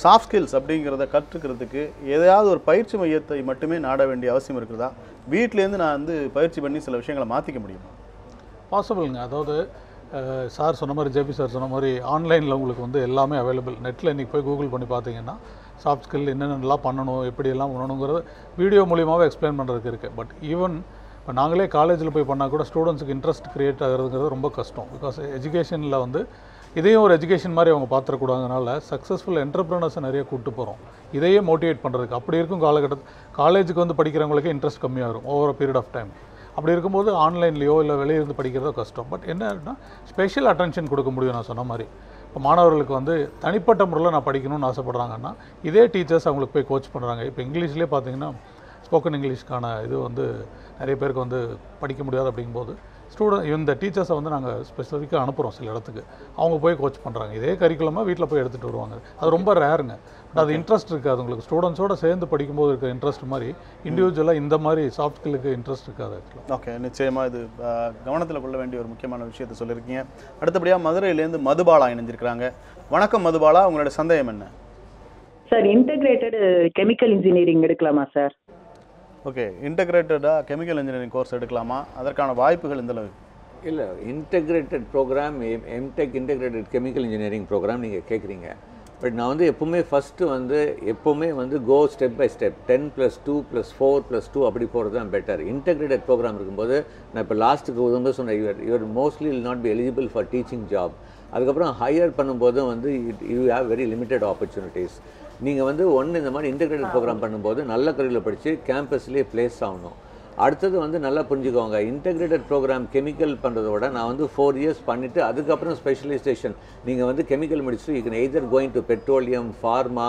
சாஃப்ட் ஸ்கில்ஸ் அப்படிங்கிறத கற்றுக்கிறதுக்கு எதையாவது ஒரு பயிற்சி மையத்தை மட்டுமே நாட வேண்டிய அவசியம் இருக்குதா? வீட்டிலேருந்து நான் வந்து பயிற்சி பண்ணி சில விஷயங்களை மாற்றிக்க முடியுமா? பாசிபிளுங்க. அதாவது சார் சொன்ன மாதிரி, ஜேபி சார் சொன்ன மாதிரி ஆன்லைனில் உங்களுக்கு வந்து எல்லாமே அவைலபிள். நெட்டில் இன்றைக்கி போய் கூகுள் பண்ணி பார்த்தீங்கன்னா சாஃப்ட் ஸ்கில் என்னென்னலாம் பண்ணணும், எப்படியெல்லாம் பண்ணணுங்கிறது வீடியோ மூலியமாகவே எக்ஸ்பிளைன் பண்ணுறதுக்கு இருக்குது. பட் ஈவன் இப்போ நாங்களே காலேஜில் போய் பண்ணால் கூட ஸ்டூடெண்ட்ஸுக்கு இன்ட்ரெஸ்ட் க்ரியேட் ஆகிறதுங்கிறது ரொம்ப கஷ்டம். பிகாஸ் எஜுகேஷனில் வந்து இதையும் ஒரு எஜுகேஷன் மாதிரி அவங்க பார்த்துடக்கூடாதனால சக்ஸஸ்ஃபுல் என்டர்ப்ரனர்ஸை நிறைய கூப்பிட்டு போகிறோம், இதையே மோட்டிவேட் பண்ணுறதுக்கு. அப்படி இருக்கும் காலகட்டத்தில் காலேஜுக்கு வந்து படிக்கிறவங்களுக்கே இன்ட்ரெஸ்ட் கம்மியாகும் over a period of time. அப்படி இருக்கும்போது ஆன்லைன்லேயோ இல்லை வெளியே இருந்து படிக்கிறதோ கஷ்டம். பட் என்னன்னா ஸ்பெஷல் அட்டென்ஷன் கொடுக்க முடியும். நான் சொன்ன மாதிரி இப்போ மாணவர்களுக்கு வந்து தனிப்பட்ட முறையில் நான் படிக்கணும்னு ஆசைப்பட்றாங்கன்னா இதே டீச்சர்ஸ் அவங்களுக்கு போய் கோச் பண்ணுறாங்க. இப்போ இங்கிலீஷ்லேயே பார்த்தீங்கன்னா ஸ்போக்கன் இங்கிலீஷ்க்கான இது வந்து நிறைய பேருக்கு வந்து படிக்க முடியாது. அப்படிங்கும்போது இந்த டீச்சர்ஸை வந்து நாங்கள் ஸ்பெசிஃபிக்காக அனுப்புகிறோம் சில இடத்துக்கு, அவங்க போய் கோச் பண்ணுறாங்க. இதே கரிக்குலமாக வீட்டில் போய் எடுத்துகிட்டு வருவாங்க. அது ரொம்ப ரேருங்க. பட் அது இன்ட்ரெஸ்ட் இருக்காது உங்களுக்கு. ஸ்டூடெண்ட்ஸோடு சேர்ந்து படிக்கும்போது இருக்க இன்ட்ரெஸ்ட் மாதிரி இண்டிவிஜுவலாக இந்த மாதிரி சாஃப்ட் ஸ்கில்லுக்கு இன்ட்ரெஸ்ட் இருக்காது. ஓகே, நிச்சயமாக இது கவனத்தில் கொள்ள வேண்டிய ஒரு முக்கியமான விஷயத்தை சொல்லியிருக்கீங்க. அடுத்தபடியாக மதுரையிலேருந்து மதுபாலா இணைஞ்சிருக்கிறாங்க. வணக்கம் மதுபாலா, உங்களோட சந்தேகம் என்ன? சார், இன்டெகிரேட்டட் கெமிக்கல் இன்ஜினியரிங் எடுக்கலாமா சார்? ஓகே, இன்டெகிரேட்டடாக கெமிக்கல் இன்ஜினியரிங் கோர்ஸ் எடுக்கலாமா? அதற்கான வாய்ப்புகள் இந்த அளவு? இல்லை, integrated program, MTech integrated chemical engineering program நீங்கள் கேட்குறீங்க. பட் நான் வந்து எப்போவுமே வந்து கோ ஸ்டெப் பை ஸ்டெப் 10+2+4+2 அப்படி போகிறது தான் பெட்டர். இன்டெகிரேட்டட் ப்ரோக்ராம் இருக்கும்போது நான் இப்போ லாஸ்ட்டுக்கு வந்து சொன்னேன், your mostly will not be eligible for teaching job. அதுக்கப்புறம் ஹையர் பண்ணும்போது வந்து you have very limited opportunities. நீங்கள் வந்து இந்த மாதிரி இன்டெகிரேட்டட் ப்ரோக்ராம் பண்ணும்போது நல்ல கல்லூரியில் படித்து கேம்பஸ்லேயே பிளேஸ் ஆகணும். அடுத்தது வந்து நல்லா புரிஞ்சுக்கோங்க, இன்டெகிரேட்டட் ப்ரோக்ராம் கெமிக்கல் பண்ணுறத விட நான் வந்து 4 years பண்ணிவிட்டு அதுக்கப்புறம் ஸ்பெஷலைசேஷன் நீங்கள் வந்து கெமிக்கல் முடிச்சுட்டு you can either going to petroleum, pharma,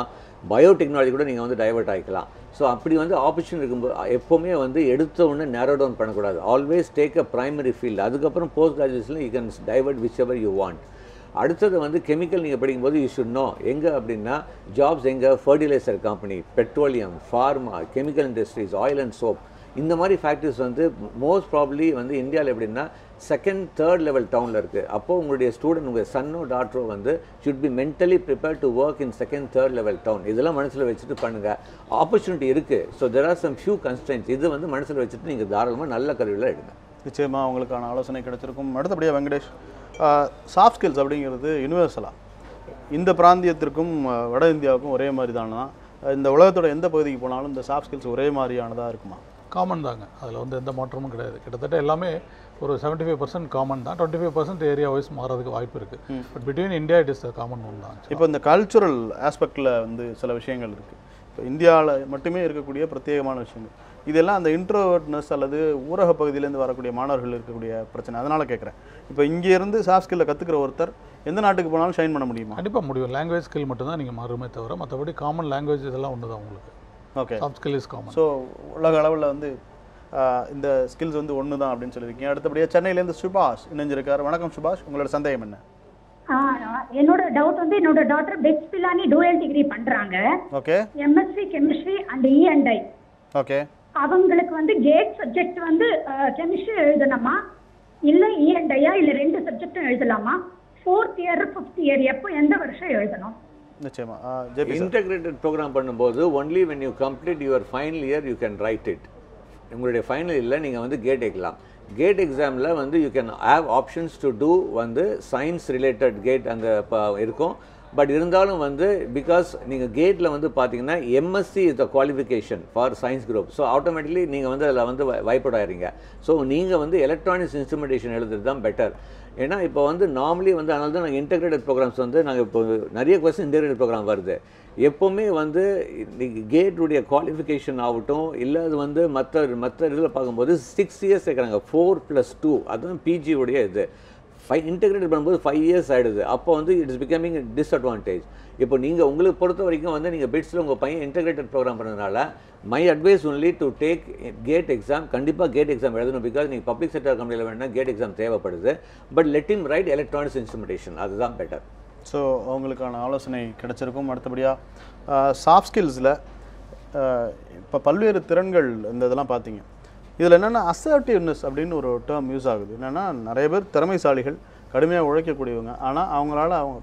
biotechnology கூட நீங்கள் வந்து டைவர்ட் ஆகிக்கலாம். ஸோ அப்படி வந்து ஆப்பர்ச்சுனிட்டி இருக்கும்போது எப்போவுமே வந்து எடுத்த உடனே நேரோ டவுன் பண்ணக்கூடாது. Always take a primary field. அதுக்கப்புறம் போஸ்ட் கிராஜுவேஷனில் you can divert whichever you want. அடுத்தது வந்து கெமிக்கல் நீங்கள் படிக்கும்போது யூ ஷுட் நோ எங்கே அப்படின்னா ஜாப்ஸ் எங்கே, fertiliser company, petroleum, pharma, chemical industries, oil and soap, இந்த மாதிரி ஃபேக்ட்ரிஸ் வந்து மோஸ்ட் ப்ராபப்ளி வந்து இந்தியாவில் எப்படின்னா 2nd, 3rd level டவுனில் இருக்குது. அப்போது உங்களுடைய ஸ்டூடெண்ட், உங்கள் சன்னோ டாக்டரோ வந்து should be mentally prepare to work in 2nd, 3rd level town. இதெல்லாம் மனசில் வச்சுட்டு பண்ணுங்கள். ஆப்பர்ச்சுனிட்டி இருக்குது. So there are some few constraints. இது வந்து மனசில் வச்சுட்டு நீங்கள் தாராளமாக நல்ல கருவியில் எடுங்க. நிச்சயமாக உங்களுக்கான ஆலோசனை கிடைச்சிருக்கும். அடுத்தபடியாக வெங்கடேஷ், சாஃப்ட் ஸ்கில்ஸ் அப்படிங்கிறது யூனிவர்சலாக இந்த பிராந்தியத்திற்கும் வட இந்தியாவுக்கும் ஒரே மாதிரி தானா? இந்த உலகத்தோட எந்த பகுதிக்கு போனாலும் இந்த சாஃப்ட் ஸ்கில்ஸ் ஒரே மாதிரியானதாக இருக்குமா? காமன் தாங்க. அதில் வந்து எந்த மாற்றமும் கிடையாது. கிட்டத்தட்ட எல்லாமே ஒரு 75% காமன் தான். 25% ஏரியா வைஸ் மாறதுக்கு வாய்ப்பு இருக்குது. But between India it is the common one தான். இப்போ இந்த கல்ச்சுரல் ஆஸ்பெக்டில் வந்து சில விஷயங்கள் இருக்குது. இப்போ இந்தியாவில் மட்டுமே இருக்கக்கூடிய பிரத்யேகமான விஷயங்கள், இதெல்லாம் அந்த இன்ட்ரோவர்ட்னஸ் அல்லது ஊரக பகுதியிலேருந்து வரக்கூடிய மாணவர்கள் இருக்கக்கூடிய பிரச்சனை. அதனால் கேட்குறேன், இப்போ இங்கேருந்து சாஃப்ட் ஸ்கில்லை கற்றுக்கிற ஒருத்தர் எந்த நாட்டுக்கு போனாலும் ஷைன் பண்ண முடியுமா? கண்டிப்பாக முடியும். லாங்குவேஜ் ஸ்கில் மட்டும் தான் நீங்கள் மாறுமே தவிர மற்றபடி காமன் லாங்குவேஜ் இதெல்லாம் ஒன்று தான் உங்களுக்கு. Okay, soft skill is common. So உலக அளவில் வந்து இந்த ஸ்கில்ஸ் வந்து ஒன்று தான் அப்படின்னு சொல்லியிருக்கீங்க. அடுத்தபடியாக சென்னையிலேருந்து சுபாஷ் இணைஞ்சிருக்கார். வணக்கம் சுபாஷ், உங்களோட சந்தேகம் என்ன? என்னோட டவுட் வந்து என்னோட daughter BITS Pilani dual degree பண்றாங்க. ஓகே, எம்எஸ்சி கெமிஸ்ட்ரி அண்ட் இ&ஐ. ஓகே, அவங்களுக்கு வந்து கேட் சப்ஜெக்ட் வந்து கெமிஸ்ட்ரி எழுதணுமா இல்ல இ&ஐயா இல்ல 2 சப்ஜெக்டும் எழுதலாமா? 4th year 5th year எப்போ எந்த வருஷம் எழுதணும்? நிச்சயமா. இன்டெகிரேட்டட் ப்ரோக்ராம் பண்ணும்போது only when you complete your final year you can write it. உங்களுடைய ஃபைனல் இல்லை நீங்கள் வந்து கேட் எழுதலாம். கேட் எக்ஸாமில் வந்து you can have options to do வந்து சயின்ஸ் ரிலேட்டட் கேட் அங்கே இப்போ இருக்கும். பட் இருந்தாலும் வந்து பிகாஸ் நீங்கள் கேட்டில் வந்து பார்த்தீங்கன்னா MSc is the qualification for science group. So automatically நீங்கள் வந்து அதில் வந்து வைப்பட் ஆகிறீங்க. ஸோ நீங்கள் வந்து எலக்ட்ரானிக்ஸ் இன்ஸ்ட்ருமெண்டேஷன் எழுதுறது தான் பெட்டர். ஏன்னா இப்போ வந்து நார்மலி வந்து அதனால தான் நாங்கள் இன்டெகிரேட்டட் ப்ரோக்ராம்ஸ் வந்து நாங்கள் இப்போ நிறைய கொஸ்டின் இன்டெகிரேட்டட் ப்ரோக்ராம் வருது. எப்போவுமே வந்து கேட்டுடைய குவாலிஃபிகேஷன் ஆகட்டும், இல்லை அது வந்து மற்ற இதில் பார்க்கும்போது 6 years சேர்க்குறாங்க. 4+2 அதுதான் பிஜியோடைய இது. இன்டெகிரேட் பண்ணும்போது 5 years ஆகிடுது. அப்போ வந்து இட்ஸ் பிகமிங் டிஸ்அட்வான்டேஜ். இப்போ நீங்கள் உங்களுக்கு பொறுத்த வரைக்கும் வந்து நீங்கள் பிட்ஸில் உங்கள் பையன் இன்டெகிரேட்டட் ப்ரோக்ராம் பண்ணதுனால my advice only to take gate exam. கண்டிப்பாக கேட் எக்ஸாம் எழுதணும். பிகாஸ் நீங்கள் பப்ளிக் செக்டர் கம்பெனியில் வேணும்னா கேட் எக்ஸாம் தேவைப்படுது. But let him right electronics instrumentation, அதுதான் பெட்டர். ஸோ அவங்களுக்கான ஆலோசனை கிடைச்சிருக்கும். அடுத்தபடியாக சாஃப்ட் ஸ்கில்ஸில் இப்போ பல்வேறு திறன்கள் இந்த இதெல்லாம் பார்த்தீங்க. இதில் என்னென்னா அசர்ட்டிவ்னஸ் அப்படின்னு ஒரு டேர்ம் யூஸ் ஆகுது. என்னென்னா நிறைய பேர் திறமைசாலிகள், கடுமையாக உழைக்கக்கூடியவங்க, ஆனால் அவங்களால அவங்க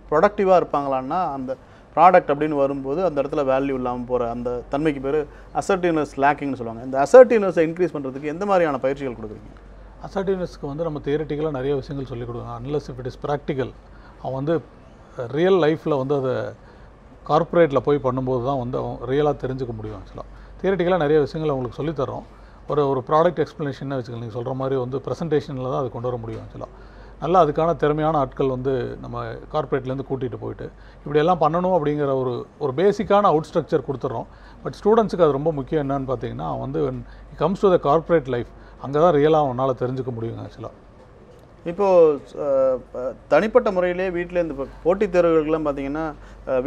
ப்ரொடக்டிவாக இருப்பாங்களான்னா அந்த ப்ராடக்ட் அப்படின்னு வரும்போது அந்த இடத்துல வேல்யூ இல்லாமல் போகிற அந்த தன்மைக்கு பேர் அசர்ட்டிவ்னஸ் லேக்கிங்னு சொல்லுவாங்க. இந்த அசர்ட்டிவ்னஸை இன்க்ரீஸ் பண்ணுறதுக்கு எந்த மாதிரியான பயிற்சிகள் கொடுக்குறீங்க? அசர்ட்டிவ்னஸ்க்கு வந்து நம்ம தியரிட்டிக்கலாக நிறைய விஷயங்கள் சொல்லிக் கொடுக்கணும். Unless if it is practical, அவன் வந்து ரியல் லைஃப்பில் வந்து அதை கார்ப்பரேட்டில் போய் பண்ணும்போது தான் வந்து அவன் ரியலாக தெரிஞ்சுக்க முடியும். ஆக்சுவலாக தியரிட்டிக்கலாக நிறைய விஷயங்கள் அவங்களுக்கு சொல்லித்தரோம். ஒரு ப்ராடக்ட் எக்ஸ்ப்ளனேஷன் வச்சுக்கலாம். நீங்கள் சொல்கிற மாதிரி வந்து ப்ரெசன்டேஷனில் தான் அது கொண்டு வர முடியும். ஆக்சுவலாக நல்லா அதுக்கான திறமையான ஆட்கள் வந்து நம்ம கார்ப்பரேட்லேருந்து கூட்டிகிட்டு போயிட்டு இப்படியெல்லாம் பண்ணணும் அப்படிங்கிற ஒரு பேசிக்கான அவுட் ஸ்ட்ரக்சர் கொடுத்துட்றோம். பட் ஸ்டூடெண்ட்ஸுக்கு அது ரொம்ப முக்கியம். என்னன்னு பார்த்தீங்கன்னா வந்து comes to the corporate life, அங்கே தான் ரியலாக அவனால் தெரிஞ்சுக்க முடியுங்க. ஆக்சுவலாக இப்போது தனிப்பட்ட முறையிலே வீட்டில் இந்த போட்டித் தேர்வுகளுக்கெல்லாம் பார்த்தீங்கன்னா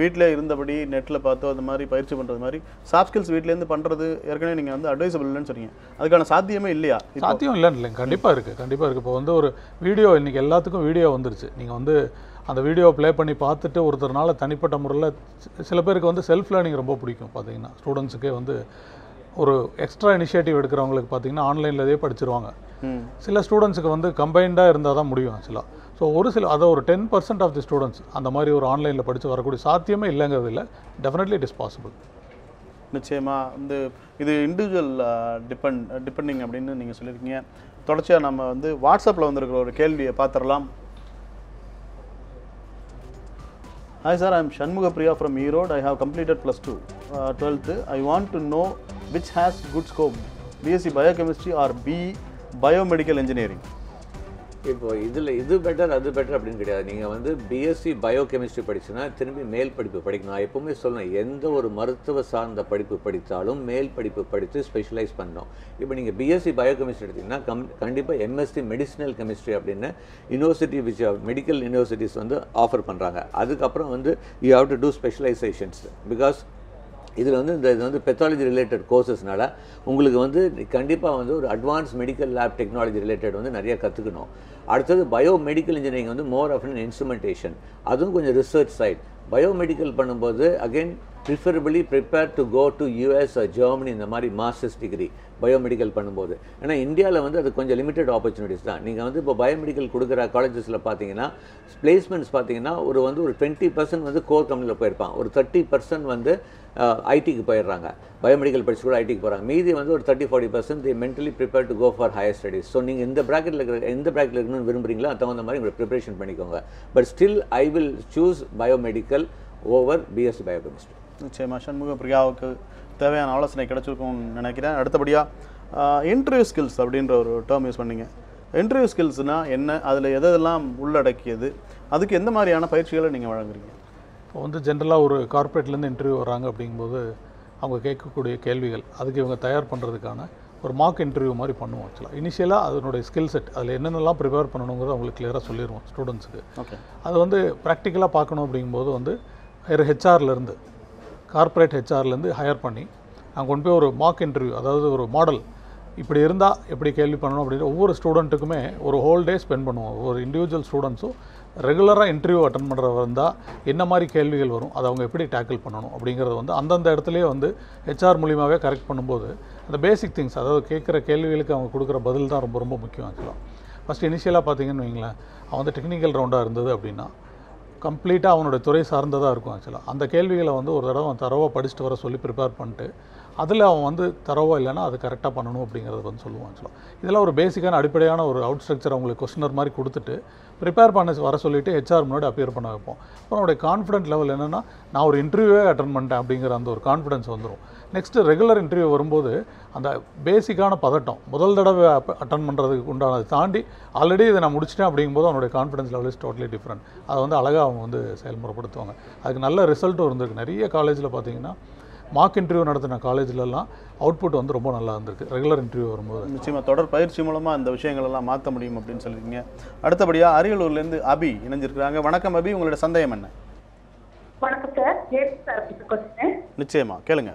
வீட்டிலே இருந்தபடி நெட்டில் பார்த்தோ அந்த மாதிரி பயிற்சி பண்ணுறது மாதிரி சாஃப்ட் ஸ்கில்ஸ் வீட்டிலேருந்து பண்ணுறது ஏற்கனவே நீங்கள் வந்து அட்வைசபிள் இல்லைன்னு சொன்னீங்க. அதுக்கான சாத்தியமே இல்லையா? சாத்தியம் இல்லைன்னு கண்டிப்பாக இருக்குது. இப்போ வந்து ஒரு வீடியோ இன்றைக்கி எல்லாத்துக்கும் வீடியோ வந்துருச்சு. நீங்கள் வந்து அந்த வீடியோ ப்ளே பண்ணி பார்த்துட்டு ஒருத்தர்னால தனிப்பட்ட முறையில் சில பேருக்கு வந்து செல்ஃப் லேர்னிங் ரொம்ப பிடிக்கும். பார்த்தீங்கன்னா ஸ்டூடெண்ட்ஸுக்கே வந்து ஒரு எக்ஸ்ட்ரா இனிஷியேட்டிவ் எடுக்கிறவங்களுக்கு பார்த்தீங்கன்னா ஆன்லைனில் இதே படிச்சிருவாங்க. சில ஸ்டூடெண்ட்ஸுக்கு வந்து கம்பைண்டாக இருந்தால் தான் முடியும் ஆக்சுவலாக. ஸோ அதை ஒரு 10% ஆஃப் தி ஸ்டூடெண்ட்ஸ் அந்த மாதிரி ஒரு ஆன்லைனில் படித்து வரக்கூடிய சாத்தியமே இல்லைங்கிறது இல்லை. Definitely it is possible. நிச்சயமாக இது இண்டிவிஜுவல் டிபெண்டிங் அப்படின்னு நீங்கள் சொல்லியிருக்கீங்க. தொடர்ச்சியாக நம்ம வந்து வாட்ஸ்அப்பில் வந்திருக்கிற ஒரு கேள்வியை பார்த்துடலாம். Hi sir, I am Shanmuga Priya from Erode. I have completed +2, 12th. I want to know which has good scope, BSc Biochemistry or BE Biomedical Engineering. இப்போ இதில் இது பெட்டர் அது பெட்டர் அப்படின்னு கிடையாது. நீங்கள் வந்து பிஎஸ்சி பயோகெமிஸ்ட்ரி படிச்சுன்னா திரும்பி மேல் படிப்பு படிக்கணும். நான் எப்போவுமே சொல்லுவேன், எந்த ஒரு மருத்துவ சார்ந்த படிப்பு படித்தாலும் மேல் படிப்பு படித்து ஸ்பெஷலைஸ் பண்ணணும். இப்போ நீங்கள் பிஎஸ்சி பயோகெமிஸ்ட்ரி எடுத்திங்கன்னா கண்டிப்பாக எம்எஸ்சி மெடிசினல் கெமிஸ்ட்ரி அப்படின்னு யூனிவர்சிட்டி மெடிக்கல் யூனிவர்சிட்டிஸ் வந்து ஆஃபர் பண்ணுறாங்க. அதுக்கப்புறம் வந்து you have to do specializations. Because இதில் வந்து இது வந்து பெத்தாலஜி ரிலேட்டட் கோர்சஸ்னால உங்களுக்கு வந்து கண்டிப்பாக வந்து ஒரு advance medical lab technology related வந்து நிறைய கற்றுக்கணும். அடுத்தது பயோமெடிக்கல் இன்ஜினியரிங் வந்து மோர் ஆஃப் அன் இன்ஸ்ட்ருமெண்டேஷன், அதுவும் கொஞ்சம் ரிசர்ச் சைட். பயோமெடிக்கல் பண்ணும்போது again preferably prepare to go to US or Germany இந்த மாதிரி மாஸ்டர்ஸ் டிகிரி பயோமெடிக்கல் பண்ணும்போது. ஏன்னா இந்தியாவில் வந்து அது கொஞ்சம் லிமிடெட் ஆப்பர்ச்சுனிட்டிஸ் தான். நீங்கள் வந்து இப்போ பயோமெடிக்கல் கொடுக்குற காலேஜஸில் பார்த்தீங்கன்னா பிளேஸ்மெண்ட்ஸ் பார்த்தீங்கன்னா ஒரு 20% வந்து கோர் கம்பெனியில் போயிருப்பாங்க, ஒரு 30% வந்து ஐடிக்கு போயிடுறாங்க. பயோமெடிக்கல் படிச்சு கூட ஐடிக்கு போகிறாங்க. மீதி வந்து ஒரு 30-40% they mentally prepare to go for higher studies. So நீங்கள் எந்த ப்ராக்கெட்டில் இருக்கணும்னு விரும்புகிறீங்களோ அது தகுந்த மாதிரி உங்களை ப்ரிப்பரேஷன் பண்ணிக்கோங்க. But still I will choose biomedical over BSc biochemistry. நிச்சயமாக சண்முக பிரியாவுக்கு தேவையான ஆலோசனை கிடைச்சிருக்கும்னு நினைக்கிறேன். அடுத்தபடியாக இன்டர்வியூ ஸ்கில்ஸ் அப்படின்ற ஒரு டேர்ம் யூஸ் பண்ணிங்க. இன்டர்வியூ ஸ்கில்ஸ்னால் என்ன, அதில் எதெல்லாம் உள்ளடக்கியது, அதுக்கு எந்த மாதிரியான பயிற்சிகளை நீங்கள் வழங்குறீங்க? இப்போ வந்து ஜென்ரலாக ஒரு கார்ப்பரேட்லேருந்து இன்டர்வியூ வராங்க அப்படிங்கும்போது அவங்க கேட்கக்கூடிய கேள்விகள், அதுக்கு இவங்க தயார் பண்ணுறதுக்கான ஒரு மார்க் இன்டர்வியூ மாதிரி பண்ணுவோம். ஆக்சுவலாக இனிஷியலாக அதனுடைய ஸ்கில் செட் அதில் என்னென்னலாம் ப்ரிப்பேர் பண்ணணுங்கிறத அவங்களுக்கு கிளியராக சொல்லிடுவோம் ஸ்டூடெண்ட்ஸுக்கு. ஓகே, அது வந்து ப்ராக்டிக்கலாக பார்க்கணும் அப்படிங்கும்போது வந்து ஹெச்ஆர்லேருந்து கார்ப்பரேட் ஹெச்ஆர்லேருந்து ஹையர் பண்ணி அங்கே கொண்டு போய் ஒரு மார்க் இன்டர்வியூ, அதாவது ஒரு மாடல் இப்படி இருந்தால் எப்படி கேள்வி பண்ணணும் அப்படின்ற ஒவ்வொரு ஸ்டூடெண்ட்டுக்குமே ஒரு ஹோல் டே ஸ்பெண்ட் பண்ணுவோம். ஒரு இண்டிவிஜுவல் ஸ்டூடெண்ட்ஸும் ரெகுலராக இன்டர்வியூ அட்டன் பண்ணுறவங்க இருந்தால் என்ன மாதிரி கேள்விகள் வரும், அதை அவங்க எப்படி டேக்கிள் பண்ணணும் அப்படிங்கிறத வந்து அந்தந்த இடத்துலையே வந்து ஹெச்ஆர் மூலியமாகவே கரெக்ட் பண்ணும்போது அந்த பேசிக் திங்ஸ், அதாவது கேட்குற கேள்விகளுக்கு அவங்க கொடுக்குற பதில் தான் ரொம்ப ரொம்ப முக்கியம். ஆக்சுவலாக ஃபஸ்ட்டு இனிஷியலாக பார்த்தீங்கன்னு வைங்களேன், அவன் வந்து டெக்னிக்கல் ரவுண்டாக இருந்தது அப்படின்னா கம்ப்ளீட்டாக அவனோட துறை சார்ந்ததாக இருக்கும். ஆக்சுவலாக அந்த கேள்விகளை வந்து ஒரு தடவை தரவாக படிச்சுட்டு வர சொல்லி ப்ரிப்பேர் பண்ணிட்டு அதில் அவன் வந்து தரவோ இல்லைன்னா அது கரெக்டாக பண்ணணும் அப்படிங்கிறத வந்து சொல்லுவான் ஆக்சுவலாக. இதெல்லாம் ஒரு பேசிக்கான அடிப்படையான ஒரு அவுட் ஸ்ட்ரக்சர் அவங்களுக்கு கொஸ்டினர் மாதிரி கொடுத்துட்டு ப்ரிப்பேர் பண்ண வர சொல்லிவிட்டு ஹெச்ஆர் முன்னாடி அப்பியர் பண்ண வைப்போம். அப்புறம் அவருடைய கான்ஃபிடென்ட் லெவல் என்னென்னா நான் ஒரு இன்டர்வியூவே அட்டன் பண்ணிட்டேன் அப்படிங்கிற அந்த ஒரு கான்ஃபிடன்ஸ் வந்துடும். நெக்ஸ்ட்டு ரெகுலர் இன்டர்வியூ வரும்போது அந்த பேசிக்கான பதட்டம் முதல் தடவை அட்டன் பண்ணுறதுக்கு உண்டானதை தாண்டி ஆல்ரெடி இதை நான் முடிச்சிட்டேன் அப்படிங்கும்போது அவனுடைய confidence level is totally different. அதை வந்து அழகாக அவங்க வந்து செயல்முறைப்படுத்துவாங்க. அதுக்கு நல்ல ரிசல்ட்டும் இருந்திருக்கு. நிறைய காலேஜில் பார்த்தீங்கன்னா மார்க் இன்டர்வியூ நடத்தின காலேஜ்லலாம் அவுட்புட் வந்து ரொம்ப நல்லா இருந்திருக்கு ரெகுலர் இன்டர்வியூ வரும்போது. நிச்சயமாக தொடர் பயிற்சி மூலமாக இந்த விஷயங்கள் எல்லாம் மாற்ற முடியும் அப்படின்னு சொல்லியிருக்கீங்க. அடுத்தபடியாக அரியலூர்லேருந்து அபி இணைஞ்சிருக்கிறாங்க. வணக்கம் அபி, உங்களோட சந்தேகம் என்ன? வணக்கம் சார். நிச்சயமா கேளுங்க.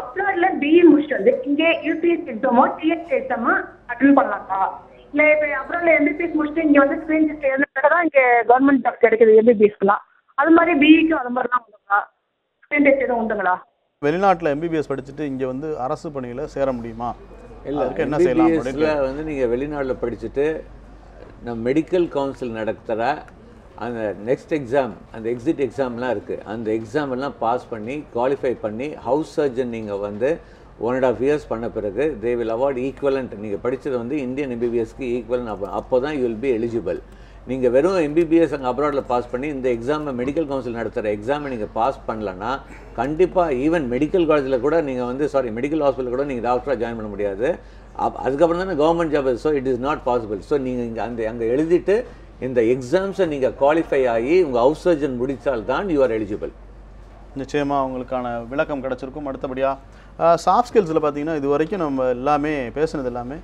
அப்ராட்ல பிஇ முடிச்சுட்டு வந்து இங்கே யூபிஎஸ் எக்ஸாமோ டிஎஸ்சி எக்ஸாமோ அட்டன் பண்ணலாங்களா? இல்லை இப்போ அப்ராட்ல எம்பிபிஎஸ் முடிச்சுட்டு இங்கே வந்து ஸ்க்ரீன் டெஸ்ட் எழுதுனா தான் இங்கே கவர்மெண்ட் ஜாப் கிடைக்குது எம்பிபிஎஸ்க்குலாம். அது மாதிரி பிஇக்கும் அது மாதிரி தான் உண்டுங்களா? ஸ்க்ரீன் டெஸ்ட் எதுவும் உண்டுங்களா? வெளிநாட்டில் எம்பிபிஎஸ் படிச்சுட்டு இங்கே வந்து அரசு பணியில் சேர முடியுமா? இல்லை, என்ன செய்யலாம்? வந்து நீங்கள் வெளிநாட்டில் படிச்சுட்டு நம்ம மெடிக்கல் கவுன்சில் நடத்துகிற அந்த நெக்ஸ்ட் எக்ஸாம், அந்த எக்ஸிட் எக்ஸாம்லாம் இருக்குது. அந்த எக்ஸாமெல்லாம் பாஸ் பண்ணி குவாலிஃபை பண்ணி ஹவுஸ் சர்ஜன் நீங்கள் வந்து 1.5 years பண்ண பிறகு தே வில் அவார்ட் ஈக்குவலண்ட். நீங்கள் படித்தது வந்து இந்தியன் எம்பிபிஎஸ்க்கு ஈக்குவலண்ட். அப்போ தான் யூ வில் பி எலிஜிபிள். நீங்கள் வெறும் எம்பிபிஎஸ் அங்கே அப்ராடில் பாஸ் பண்ணி இந்த எக்ஸாமை மெடிக்கல் கவுன்சில் நடத்துகிற எக்ஸாமை நீங்கள் பாஸ் பண்ணலன்னா கண்டிப்பாக ஈவன் மெடிக்கல் காலேஜில் கூட நீங்கள் வந்து மெடிக்கல் ஹாஸ்பிட்டல் கூட நீங்கள் டாக்டராக ஜாயின் பண்ண முடியாது. அதுக்கப்புறம் தானே government job. So it is not possible. So நீங்கள் இங்கே அங்கே எழுதிட்டு இந்த எக்ஸாம்ஸை நீங்கள் குவாலிஃபை ஆகி உங்கள் ஹவுஸ் சர்ஜன் முடித்தால் தான் யூ ஆர் எலிஜிபிள். நிச்சயமாக அவங்களுக்கான விளக்கம் கிடச்சிருக்கும். அடுத்தபடியாக சாஃப்ட் ஸ்கில்ஸில் பார்த்தீங்கன்னா இது வரைக்கும் நம்ம எல்லாமே பேசுனது எல்லாமே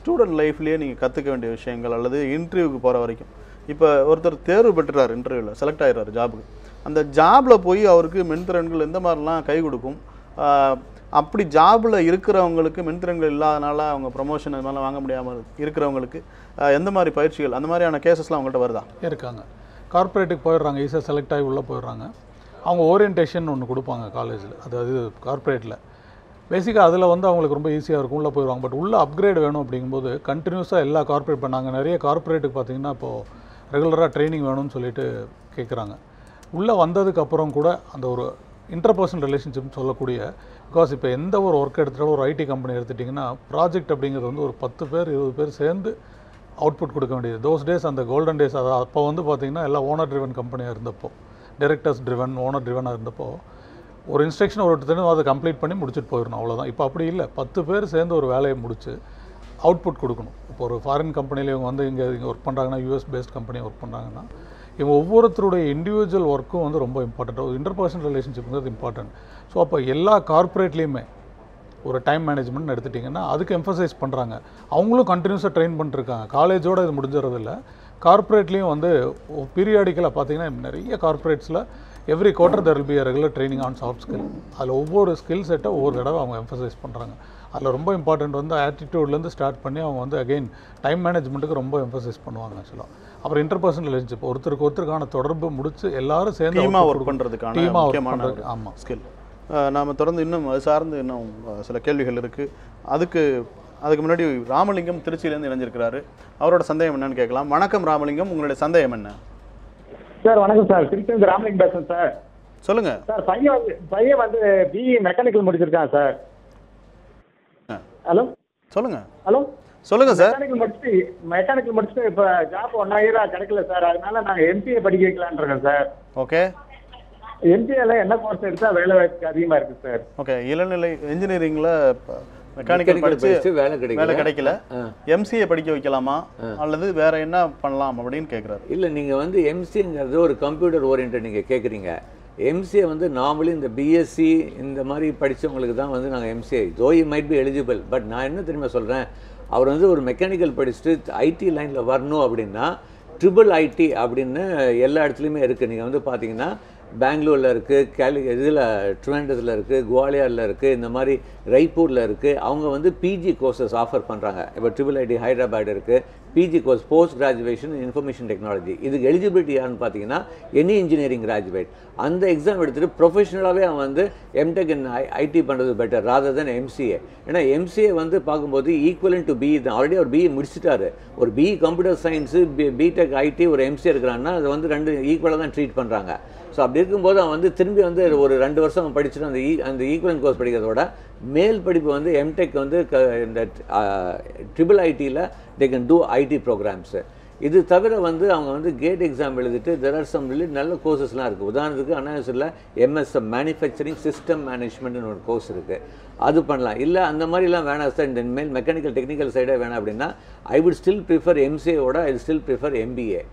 ஸ்டூடெண்ட் லைஃப்லேயே நீங்கள் கற்றுக்க வேண்டிய விஷயங்கள் அல்லது இன்டர்வியூக்கு போகிற வரைக்கும். இப்போ ஒருத்தர் தேர்வு பெற்றுறார், இன்டர்வியூவில் செலக்ட் ஆகிடுறாரு ஜாபுக்கு. அந்த ஜாபில் போய் அவருக்கு மென்திறன்கள் எந்த மாதிரிலாம் கை கொடுக்கும்? அப்படி ஜாபில் இருக்கிறவங்களுக்கு மென்திறன்கள் இல்லாதனால அவங்க ப்ரொமோஷன் அது மாதிரிலாம் வாங்க முடியாமல் இருக்கிறவங்களுக்கு எந்த மாதிரி பயிற்சிகள், அந்த மாதிரியான கேசஸ்லாம் அவங்கள்ட்ட வருதா? இருக்காங்க. கார்ப்பரேட்டுக்கு போயிடுறாங்க, ஈஸியாக செலக்ட் ஆகி உள்ளே போயிடுறாங்க. அவங்க ஓரியன்டேஷன் ஒன்று கொடுப்பாங்க காலேஜில், அதாவது கார்ப்பரேட்டில். பேசிக்காக அதில் வந்து அவங்களுக்கு ரொம்ப ஈஸியாக இருக்கும், உள்ளே போயிடுவாங்க. பட் உள்ளே அப்கிரேட் வேணும் அப்படிங்கும்போது கண்டினியூஸாக எல்லா கார்ப்பரேட் பண்ணாங்க. நிறைய கார்ப்பரேட்டுக்கு பார்த்திங்கன்னா இப்போது ரெகுலராக ட்ரைனிங் வேணும்னு சொல்லிட்டு கேட்குறாங்க. உள்ளே வந்ததுக்கப்புறம் கூட அந்த ஒரு இன்டர்பர்சனல் ரிலேஷன்ஷிப்னு சொல்லக்கூடிய, பிகாஸ் இப்போ எந்த ஒரு ஒர்க் எடுத்துகிட்டாலும் ஒரு ஐடி கம்பெனி எடுத்துட்டிங்கன்னா ப்ராஜெக்ட் அப்படிங்கிறது வந்து ஒரு 10 பேர் 20 பேர் சேர்ந்து அவுட்புட் கொடுக்க வேண்டியது. தோஸ் டேஸ் அந்த கோல்டன் டேஸ். அது அப்போ வந்து பார்த்திங்கன்னா எல்லாம் ஓனர் ட்ரிவன் கம்பெனியாக இருந்தப்போ, டைரக்டர்ஸ் ட்ரிவன், ஓனர் ட்ரிவனாக இருந்தப்போ ஒரு இன்ஸ்ட்ரக்ஷன் ஒருத்தர் அதை கம்ப்ளீட் பண்ணி முடிச்சுட்டு போயிடணும், அவ்வளோதான். இப்போ அப்படி இல்லை, 10 பேர் சேர்ந்து ஒரு வேலையை முடித்து அவுட்புட் கொடுக்கணும். இப்போ ஒரு ஃபாரின் கம்பெனியில் இவங்க வந்து இங்கே ஒர்க் பண்ணுறாங்கன்னா, யூஎஸ் பேஸ்ட் கம்பெனியாக ஒர்க் பண்ணுறாங்கன்னா, இவங்க ஒவ்வொருத்தருடைய இண்டிவிஜுவல் ஒர்க்கும் வந்து ரொம்ப இம்பார்ட்டண்ட். ஒரு இன்டர்பர்சனல் ரிலேஷன்ஷிப்ங்கிறது இம்பார்ட்டன்ட். ஸோ அப்போ எல்லா கார்ப்பரேட்லேயுமே ஒரு டைம் மேனேஜ்மெண்ட் எடுத்துட்டிங்கன்னா அதுக்கு எம்ஃபசைஸ் பண்ணுறாங்க. அவங்களும் கண்டினியூஸாக ட்ரெயின் பண்ணிட்டுருக்காங்க. காலேஜோடு இது முடிஞ்சிடறதில்ல. கார்ப்பரேட்லேயும் வந்து பீரியாடிக்கலாக பார்த்திங்கன்னா நிறைய கார்ப்பரேட்ஸில் every quarter there will be regular training on soft skill. அதில் ஒவ்வொரு ஸ்கில் செட்டை ஒவ்வொரு தடவை அவங்க எம்ஃபசைஸ் பண்ணுறாங்க. அதில் ரொம்ப இம்பார்ட்டண்ட் வந்து ஆட்டிடியூட்லேருந்து ஸ்டார்ட் பண்ணி அவங்க வந்து அகெயின் டைம் மேனேஜ்மெண்ட்டுக்கு ரொம்ப எம்ஃபசைஸ் பண்ணுவாங்க ஆக்சுவலாக. அப்புறம் இன்டர்பர்சனல் ரிலேஷன்ஷிப், ஒருத்தருக்கான தொடர்பு முடிச்சு எல்லாரும் சேர்ந்து டீமாக ஒர்க் பண்ணுறதுக்கான முக்கியமான ஆமாம் ஸ்கில். நாம் தொடர்ந்து இன்னும் அது சார்ந்து இன்னும் சில கேள்விகள் இருக்குது. அதுக்கு முன்னாடி ராமலிங்கம் திருச்சியிலேருந்து இணைஞ்சிருக்கிறாரு. அவரோட சந்தேகம் என்னன்னு கேட்கலாம். வணக்கம் ராமலிங்கம், உங்களுடைய சந்தேகம் என்ன? சார் வணக்கம் சார், திருச்சியிலேருந்து ராமலிங்கம் பேசுகிறேன் சார். சொல்லுங்கள் சார். பையன் வந்து பிஇ மெக்கானிக்கல் முடிச்சிருக்கான் சார். ஹலோ சொல்லுங்கள். ஹலோ சொல்லுங்கள் சார். மெக்கானிக்கல் முடிச்சுட்டு இப்போ ஜாப் 1 year கிடைக்கல சார். அதனால நாங்கள் எம்பிஏ படிக்க வைக்கலான்னு இருக்கோம் சார். ஓகே. எம்பிஏல என்ன கோர்ஸ் எடுத்தால் வேலை வாய்ப்பு அதிகமாக இருக்குது சார்? ஓகே. இளநிலை இன்ஜினியரிங்கில் மெக்கானிக்கல் படித்து வேலை கிடைக்கல, எம்சிஏ படிக்க வைக்கலாமா அல்லது வேற என்ன பண்ணலாம் அப்படின்னு கேட்குறாரு. இல்லை, நீங்கள் வந்து எம்சிங்கிறது ஒரு கம்ப்யூட்டர் ஓரியன்ட் நீங்கள் கேட்குறீங்க. எம்சிஏ வந்து நார்மலி இந்த பிஎஸ்சி இந்த மாதிரி படித்தவங்களுக்கு தான் வந்து நாங்கள் MCA though you might be eligible. But நான் என்ன தெரியுமா சொல்கிறேன், அவர் வந்து ஒரு மெக்கானிக்கல் படிச்சுட்டு ஐடி லைனில் வரணும் அப்படின்னா ட்ரிபிள் ஐடி அப்படின்னு எல்லா இடத்துலையுமே இருக்குது. நீங்கள் வந்து பார்த்தீங்கன்னா பெங்களூரில் இருக்குது, இதில் ட்ரிவாண்டத்தில் இருக்குது, குவாலியரில் இருக்குது, இந்த மாதிரி ரைப்பூரில் இருக்குது. அவங்க வந்து பிஜி கோர்சஸ் ஆஃபர் பண்ணுறாங்க. இப்போ IIIT ஹைதராபாத் இருக்குது, PG course post graduation information technology. இதுக்கு எலிஜிபிலிட்டி யாருன்னு பார்த்தீங்கன்னா எனி இன்ஜினியரிங் கிராஜுவேட். அந்த எக்ஸாம் எடுத்துகிட்டு ப்ரொஃபஷனலாகவே அவன் வந்து எம்டெக் இன் ஐடி பண்ணுறது பெட்டர் ராதர் தென் எம்சிஏ. ஏன்னா எம்சிஏ வந்து பார்க்கும்போது ஈக்குவலன் டு பிஇ தான். ஆல்ரெடி அவர் பிஇ முடிச்சுட்டாரு. ஒரு BE computer science, BTech IT, ஒரு எம்சிஏ இருக்கிறான்னா அது வந்து ரெண்டு ஈக்குவலாக தான் ட்ரீட் பண்ணுறாங்க. ஸோ அப்படி இருக்கும்போது அவன் வந்து திரும்பி வந்து ஒரு 2 வருஷம் அவன் படிச்சுட்டு அந்த ஈக்குவலன் கோர்ஸ் படிக்கிறதோட மேல் படிப்பு வந்து எம்டெக் வந்து இந்த IIITயில் they can do IT programs. இது தவிர வந்து அவங்க வந்து கேட் எக்ஸாம் எழுதிட்டு தெர் ஆர் சம் நல்ல கோர்சஸ்லாம் இருக்குது. உதாரணத்துக்கு அண்ணாயூனிவர்சிட்டியில் எம்எஸ்எம் மேனுஃபேக்சரிங் சிஸ்டம் மேனேஜ்மெண்ட்னு ஒரு கோர்ஸ் இருக்குது, அது பண்ணலாம். இல்லை அந்த மாதிரிலாம் வேணாம் சார், இந்த மேல் மெக்கானிக்கல் டெக்னிக்கல் சைடாக வேணாம் அப்படின்னா ஐ வுட் ஸ்டில் ப்ரிஃபர் எம்சிஏவோட I still prefer MBA.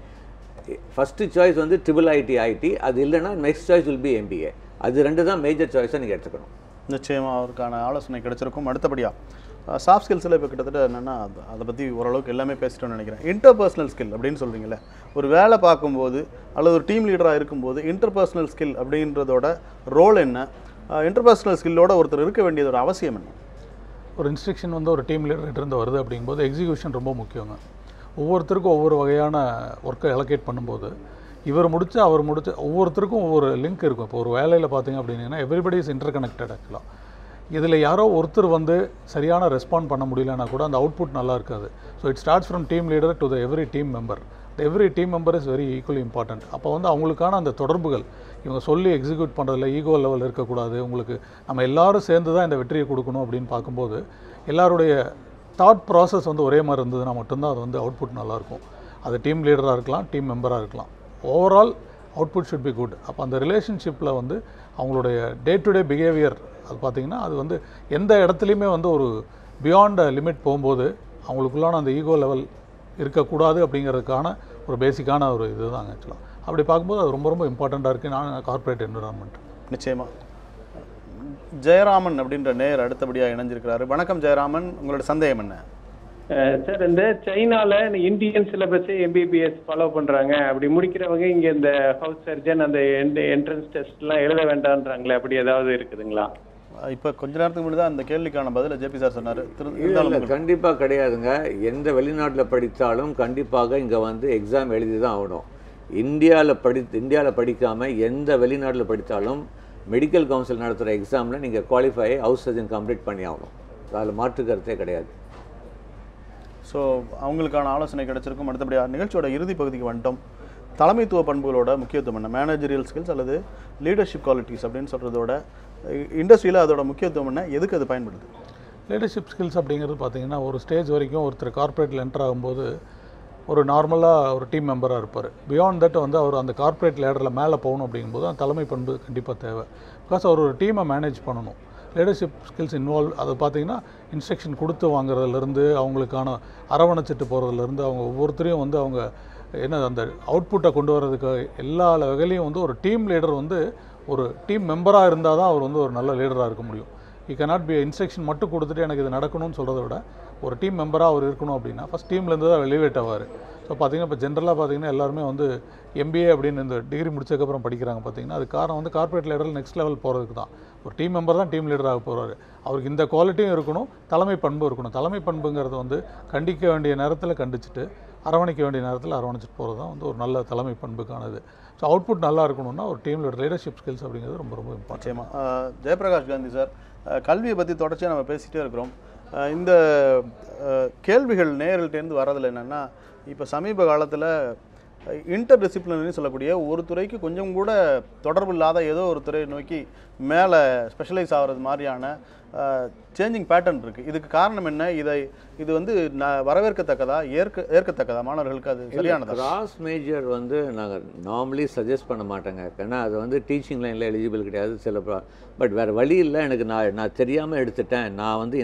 First choice வந்து IIIT ஐடி, அது இல்லைன்னா next choice will be MBA. அது ரெண்டு தான் மேஜர் சாய்ஸாக நீங்கள் எடுத்துக்கணும். நிச்சயமாக அவருக்கான ஆலோசனை கிடைச்சிருக்கும். அடுத்தபடியாக சாஃப்ட் ஸ்கில்ஸில் இப்போ கிட்டத்தட்ட என்னென்னா அதை பற்றி ஓரளவுக்கு எல்லாமே பேசிட்டோன்னு நினைக்கிறேன். இன்டர்பர்சனல் ஸ்கில் அப்படின்னு சொல்கிறீங்களே, ஒரு வேலை பார்க்கும்போது அல்லது ஒரு டீம் லீடராக இருக்கும்போது இன்டர்பர்சனல் ஸ்கில் அப்படின்றதோட ரோல் என்ன, இன்டர்பர்சனல் ஸ்கில்லோட ஒருத்தர் இருக்க வேண்டியதோட அவசியம் என்ன? ஒரு இன்ஸ்ட்ரக்ஷன் வந்து ஒரு டீம் லீடர்கிட்ட இருந்து வருது அப்படிங்கும்போது எக்ஸிக்யூஷன் ரொம்ப முக்கியங்க. ஒவ்வொருத்தருக்கும் ஒவ்வொரு வகையான ஒர்க்கை அலோகேட் பண்ணும்போது இவர் முடிச்சு அவர் முடிச்சு ஒவ்வொருத்தருக்கும் ஒவ்வொரு லிங்க் இருக்கும். இப்போ ஒரு வேலையில் பார்த்தீங்க அப்படின்னா எவ்ரிபடி இஸ் இன்டர் கனெக்டட். ஆக்சுவலாக இதில் யாரோ ஒருத்தர் வந்து சரியான ரெஸ்பாண்ட் பண்ண முடியலன்னா கூட அந்த அவுட்புட் நல்லா இருக்காது. So it starts from team leader to the every team member. Every team member is very equally important. அப்போ வந்து அவங்களுக்கான அந்த தொடர்புகள் இவங்க சொல்லி எக்ஸிக்யூட் பண்ணுறதுல ஈகோ லெவல் இருக்கக்கூடாது. உங்களுக்கு நம்ம எல்லோரும் சேர்ந்து தான் இந்த வெற்றியை கொடுக்கணும் அப்படின்னு பார்க்கும்போது எல்லாருடைய தாட் ப்ராசஸ் வந்து ஒரே மாதிரி இருந்ததுன்னா மட்டும்தான் அது வந்து அவுட்புட் நல்லாயிருக்கும். அது டீம் லீடராக இருக்கலாம், டீம் மெம்பராக இருக்கலாம். Overall output should be good. அப்போ அந்த ரிலேஷன்ஷிப்பில் வந்து அவங்களுடைய டே டு டே பிஹேவியர் அது பார்த்திங்கன்னா அது வந்து எந்த இடத்துலையுமே வந்து ஒரு பியாண்ட் லிமிட் போகும்போது அவங்களுக்குள்ளான அந்த ஈகோ லெவல் இருக்கக்கூடாது அப்படிங்கிறதுக்கான ஒரு பேசிக்கான ஒரு இது தாங்க ஆக்சுவலாக. அப்படி பார்க்கும்போது அது ரொம்ப ரொம்ப இம்பார்ட்டண்ட்டாக இருக்குது நான் கார்ப்பரேட் என்விரான்மெண்ட். நிச்சயமாக. ஜெயராமன் அப்படின்ற நேர் அடுத்தபடியாக இணைஞ்சிருக்கிறாரு. வணக்கம் ஜெயராமன், உங்களோட சந்தேகம் என்ன? சார், இந்த சைனால இந்தியன் சிலபஸை MBBS ஃபாலோ பண்றாங்க. அப்படி முடிக்கிறவங்க இங்க இந்த ஹவுஸ் சர்ஜன் அந்த என்ட்ரன்ஸ் டெஸ்ட்லாம் எழுத வேண்டாம்ன்றாங்களே, அப்படி ஏதாவது இருக்குதுங்களா? இப்போ கொஞ்ச நேரத்துக்கு முன்னாடி தான் அந்த கேள்விக்கான பதில் ஜேபி சார் சொன்னார். கண்டிப்பாக கிடையாதுங்க. எந்த வெளிநாட்டில் படித்தாலும் கண்டிப்பாக இங்கே வந்து எக்ஸாம் எழுதி தான் ஆகணும். இந்தியாவில் படிக்காமல் எந்த வெளிநாட்டில் படித்தாலும் மெடிக்கல் கவுன்சில் நடத்துகிற எக்ஸாமில் நீங்கள் குவாலிஃபை ஹவுஸ் சர்ஜன் கம்ப்ளீட் பண்ணி ஆகணும். அதில் மாற்று கருத்தே கிடையாது. ஸோ அவங்களுக்கான ஆலோசனை கிடைச்சிருக்கும். அடுத்தபடியாக நிகழ்ச்சியோட இறுதி பகுதிக்கு வந்துட்டோம். தலைமைத்துவ பண்புகளோட முக்கியத்துவம் என்ன, மேனேஜரியல் ஸ்கில்ஸ் அல்லது லீடர்ஷிப் குவாலிட்டிஸ் அப்படின்னு சொல்கிறதோட இண்டஸ்ட்ரியில் அதோட முக்கியத்துவம் என்ன, எதுக்கு அது பயன்படுது? லீடர்ஷிப் ஸ்கில்ஸ் அப்படிங்கிறது பார்த்திங்கன்னா ஒரு ஸ்டேஜ் வரைக்கும் ஒருத்தர் கார்ப்பரேட்டில் என்டர் ஆகும்போது ஒரு நார்மலாக ஒரு டீம் மெம்பராக இருப்பார். பியாண்ட் தட் வந்து அவர் அந்த கார்ப்பரேட் லேடரில் மேலே போகணும் அப்படிங்கும்போது அந்த தலைமை பண்பு கண்டிப்பாக தேவை. பிகாஸ் அவர் ஒரு டீமை மேனேஜ் பண்ணணும். லீடர்ஷிப் ஸ்கில்ஸ் இன்வால்வ் அதை பார்த்திங்கன்னா இன்ஸ்ட்ரக்ஷன் கொடுத்து வாங்குறதுலேருந்து அவங்களுக்கான அரவணைச்சிட்டு போகிறதுலேருந்து அவங்க ஒவ்வொருத்தரையும் வந்து அவங்க என்ன அந்த அவுட்புட்டை கொண்டு வர்றதுக்கு எல்லா வகையிலையும் வந்து ஒரு டீம் லீடர் வந்து ஒரு டீம் மெம்பராக இருந்தால் தான் அவர் வந்து ஒரு நல்ல லீடராக இருக்க முடியும். யூ கேனாட் பி இன்ஸ்ட்ரக்ஷன் மட்டும் கொடுத்துட்டு எனக்கு இது நடக்கணும்னு சொல்கிறத விட ஒரு டீம் மெம்பராக அவர் இருக்கணும் அப்படின்னா ஃபஸ்ட் டீம்லேருந்து தான் எலிவேட் ஆவார். ஸோ பார்த்திங்கன்னா இப்போ ஜென்ரலாக பார்த்திங்கன்னா எல்லாருமே வந்து MBA அப்படின்னு இந்த டிகிரி முடிச்சதுக்கப்புறம் படிக்கிறாங்க. பார்த்திங்கன்னா அது காரணம் வந்து கார்ப்பரேட் லெவலில் நெக்ஸ்ட் லெவல் போகிறதுக்கு தான். ஒரு டீம் மெம்பர் தான் டீம் லீடராக போகிறாரு. அவருக்கு இந்த குவாலிட்டியும் இருக்கணும், தலைமை பண்பு இருக்கணும். தலைமை பண்புங்கிறது வந்து கண்டிக்க வேண்டிய நேரத்தில் கண்டிச்சுட்டு அரவணைக்க வேண்டிய நேரத்தில் அரவணைச்சிட்டு போகிறது தான் வந்து ஒரு நல்ல தலைமை பண்புக்கானது. ஸோ அவுட்புட் நல்லா இருக்கணும்னா ஒரு டீமில் லீடர்ஷிப் ஸ்கில்ஸ் அப்படிங்கிறது ரொம்ப ரொம்ப இம்பார்ட்டன்ட். ஜெயபிரகாஷ் காந்தி சார், கல்வியை பற்றி தொடர்ச்சியாக நம்ம பேசிகிட்டே இருக்கிறோம். இந்த கேள்விகள் நேரில்டேருந்து வரதில் என்னென்னா, இப்போ சமீப காலத்தில் இன்டர் டிசிப்ளினரி சொல்லக்கூடிய ஒரு துறைக்கு கொஞ்சம் கூட தொடர்பு இல்லாத ஏதோ ஒரு துறையை நோக்கி மேலே ஸ்பெஷலைஸ் ஆகிறது மாதிரியான சேஞ்சிங் பேட்டர்ன் இருக்குது. இதுக்கு காரணம் என்ன? இது வந்து வரவேற்கத்தக்கதா, ஏற்கத்தக்கதா? மாணவர்களுக்கு அது சரியானதா? கிராஸ் மேஜர் வந்து நாங்கள் நார்மலி சஜஸ்ட் பண்ண மாட்டேங்க. ஏன்னா அது வந்து டீச்சிங் லைனில் எலிஜிபிள் கிடையாது சில. பட் வேறு வழி இல்லை. எனக்கு நான் தெரியாமல் எடுத்துட்டேன்,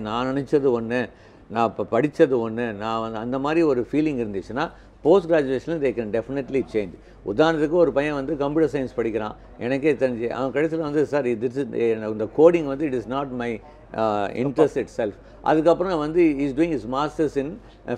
நான் நினச்சது ஒன்று, நான் இப்போ படித்தது ஒன்று, நான் வந்து அந்த மாதிரி ஒரு ஃபீலிங் இருந்துச்சுன்னா போஸ்ட் கிராஜுவேஷனில் தே கேன் டெஃபினெட்லி சேஞ்ச். உதாரணத்துக்கு ஒரு பையன் வந்து கம்ப்யூட்டர் சயின்ஸ் படிக்கிறான், எனக்கே தெரிஞ்சு அவன் கடைசியில் வந்து சார் இந்த கோடிங் வந்து it is not my interest it self. அதுக்கப்புறம் வந்து is doing is masters in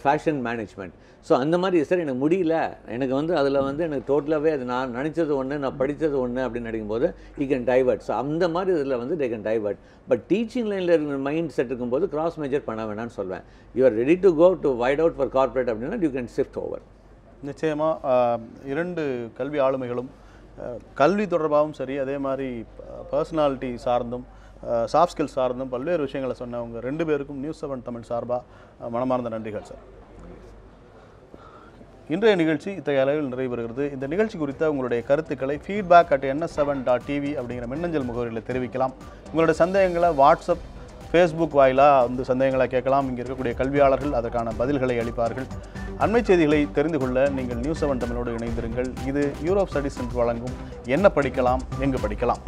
fashion management. So அந்த மாதிரி சார் எனக்கு முடியல, எனக்கு வந்து அதில் வந்து எனக்கு டோட்டலாகவே அது நான் நினச்சது ஒன்று, நான் படித்தது ஒன்று அப்படின்னு நினைக்கும்போது ஈ கேன் டைவர்ட். ஸோ அந்த மாதிரி இதில் வந்து they can divert. But teaching லைனில் இருக்கிற மைண்ட் செட் இருக்கும்போது கிராஸ் மேஜர் பண்ண வேணாம்னு சொல்வேன். You are ready to go to wide out for corporate அப்படின்னா யூ கேன் ஷிஃப்ட் ஓவர். நிச்சயமாக 2 கல்வி ஆளுமைகளும் கல்வி தொடர்பாகவும் சரி, அதே மாதிரி பர்சனாலிட்டி சார்ந்தும் சாஃப்ட் ஸ்கில்ஸ் சார்ந்தும் பல்வேறு விஷயங்களை சொன்னவங்க 2 பேருக்கும் நியூஸ் 7 தமிழ் சார்பாக மனமார்ந்த நன்றிகள் சார். இன்றைய நிகழ்ச்சி இத்தகைய அளவில் நிறைவேறுகிறது. இந்த நிகழ்ச்சி குறித்த உங்களுடைய கருத்துக்களை feedback@ns7.tv அப்படிங்கிற மின்னஞ்சல் முகவரியில் தெரிவிக்கலாம். உங்களுடைய சந்தேகங்களை வாட்ஸ்அப், ஃபேஸ்புக் வாயிலாக வந்து சந்தேகங்களை கேட்கலாம். இங்கே இருக்கக்கூடிய கல்வியாளர்கள் அதற்கான பதில்களை அளிப்பார்கள். அண்மை செய்திகளை தெரிந்து கொள்ள நீங்கள் நியூஸ் 7 தமிழோடு இணைந்திருங்கள். இது யூரோப் ஸ்டடீஸ் சென்டர் வழங்கும் என்ன படிக்கலாம் எங்கு படிக்கலாம்.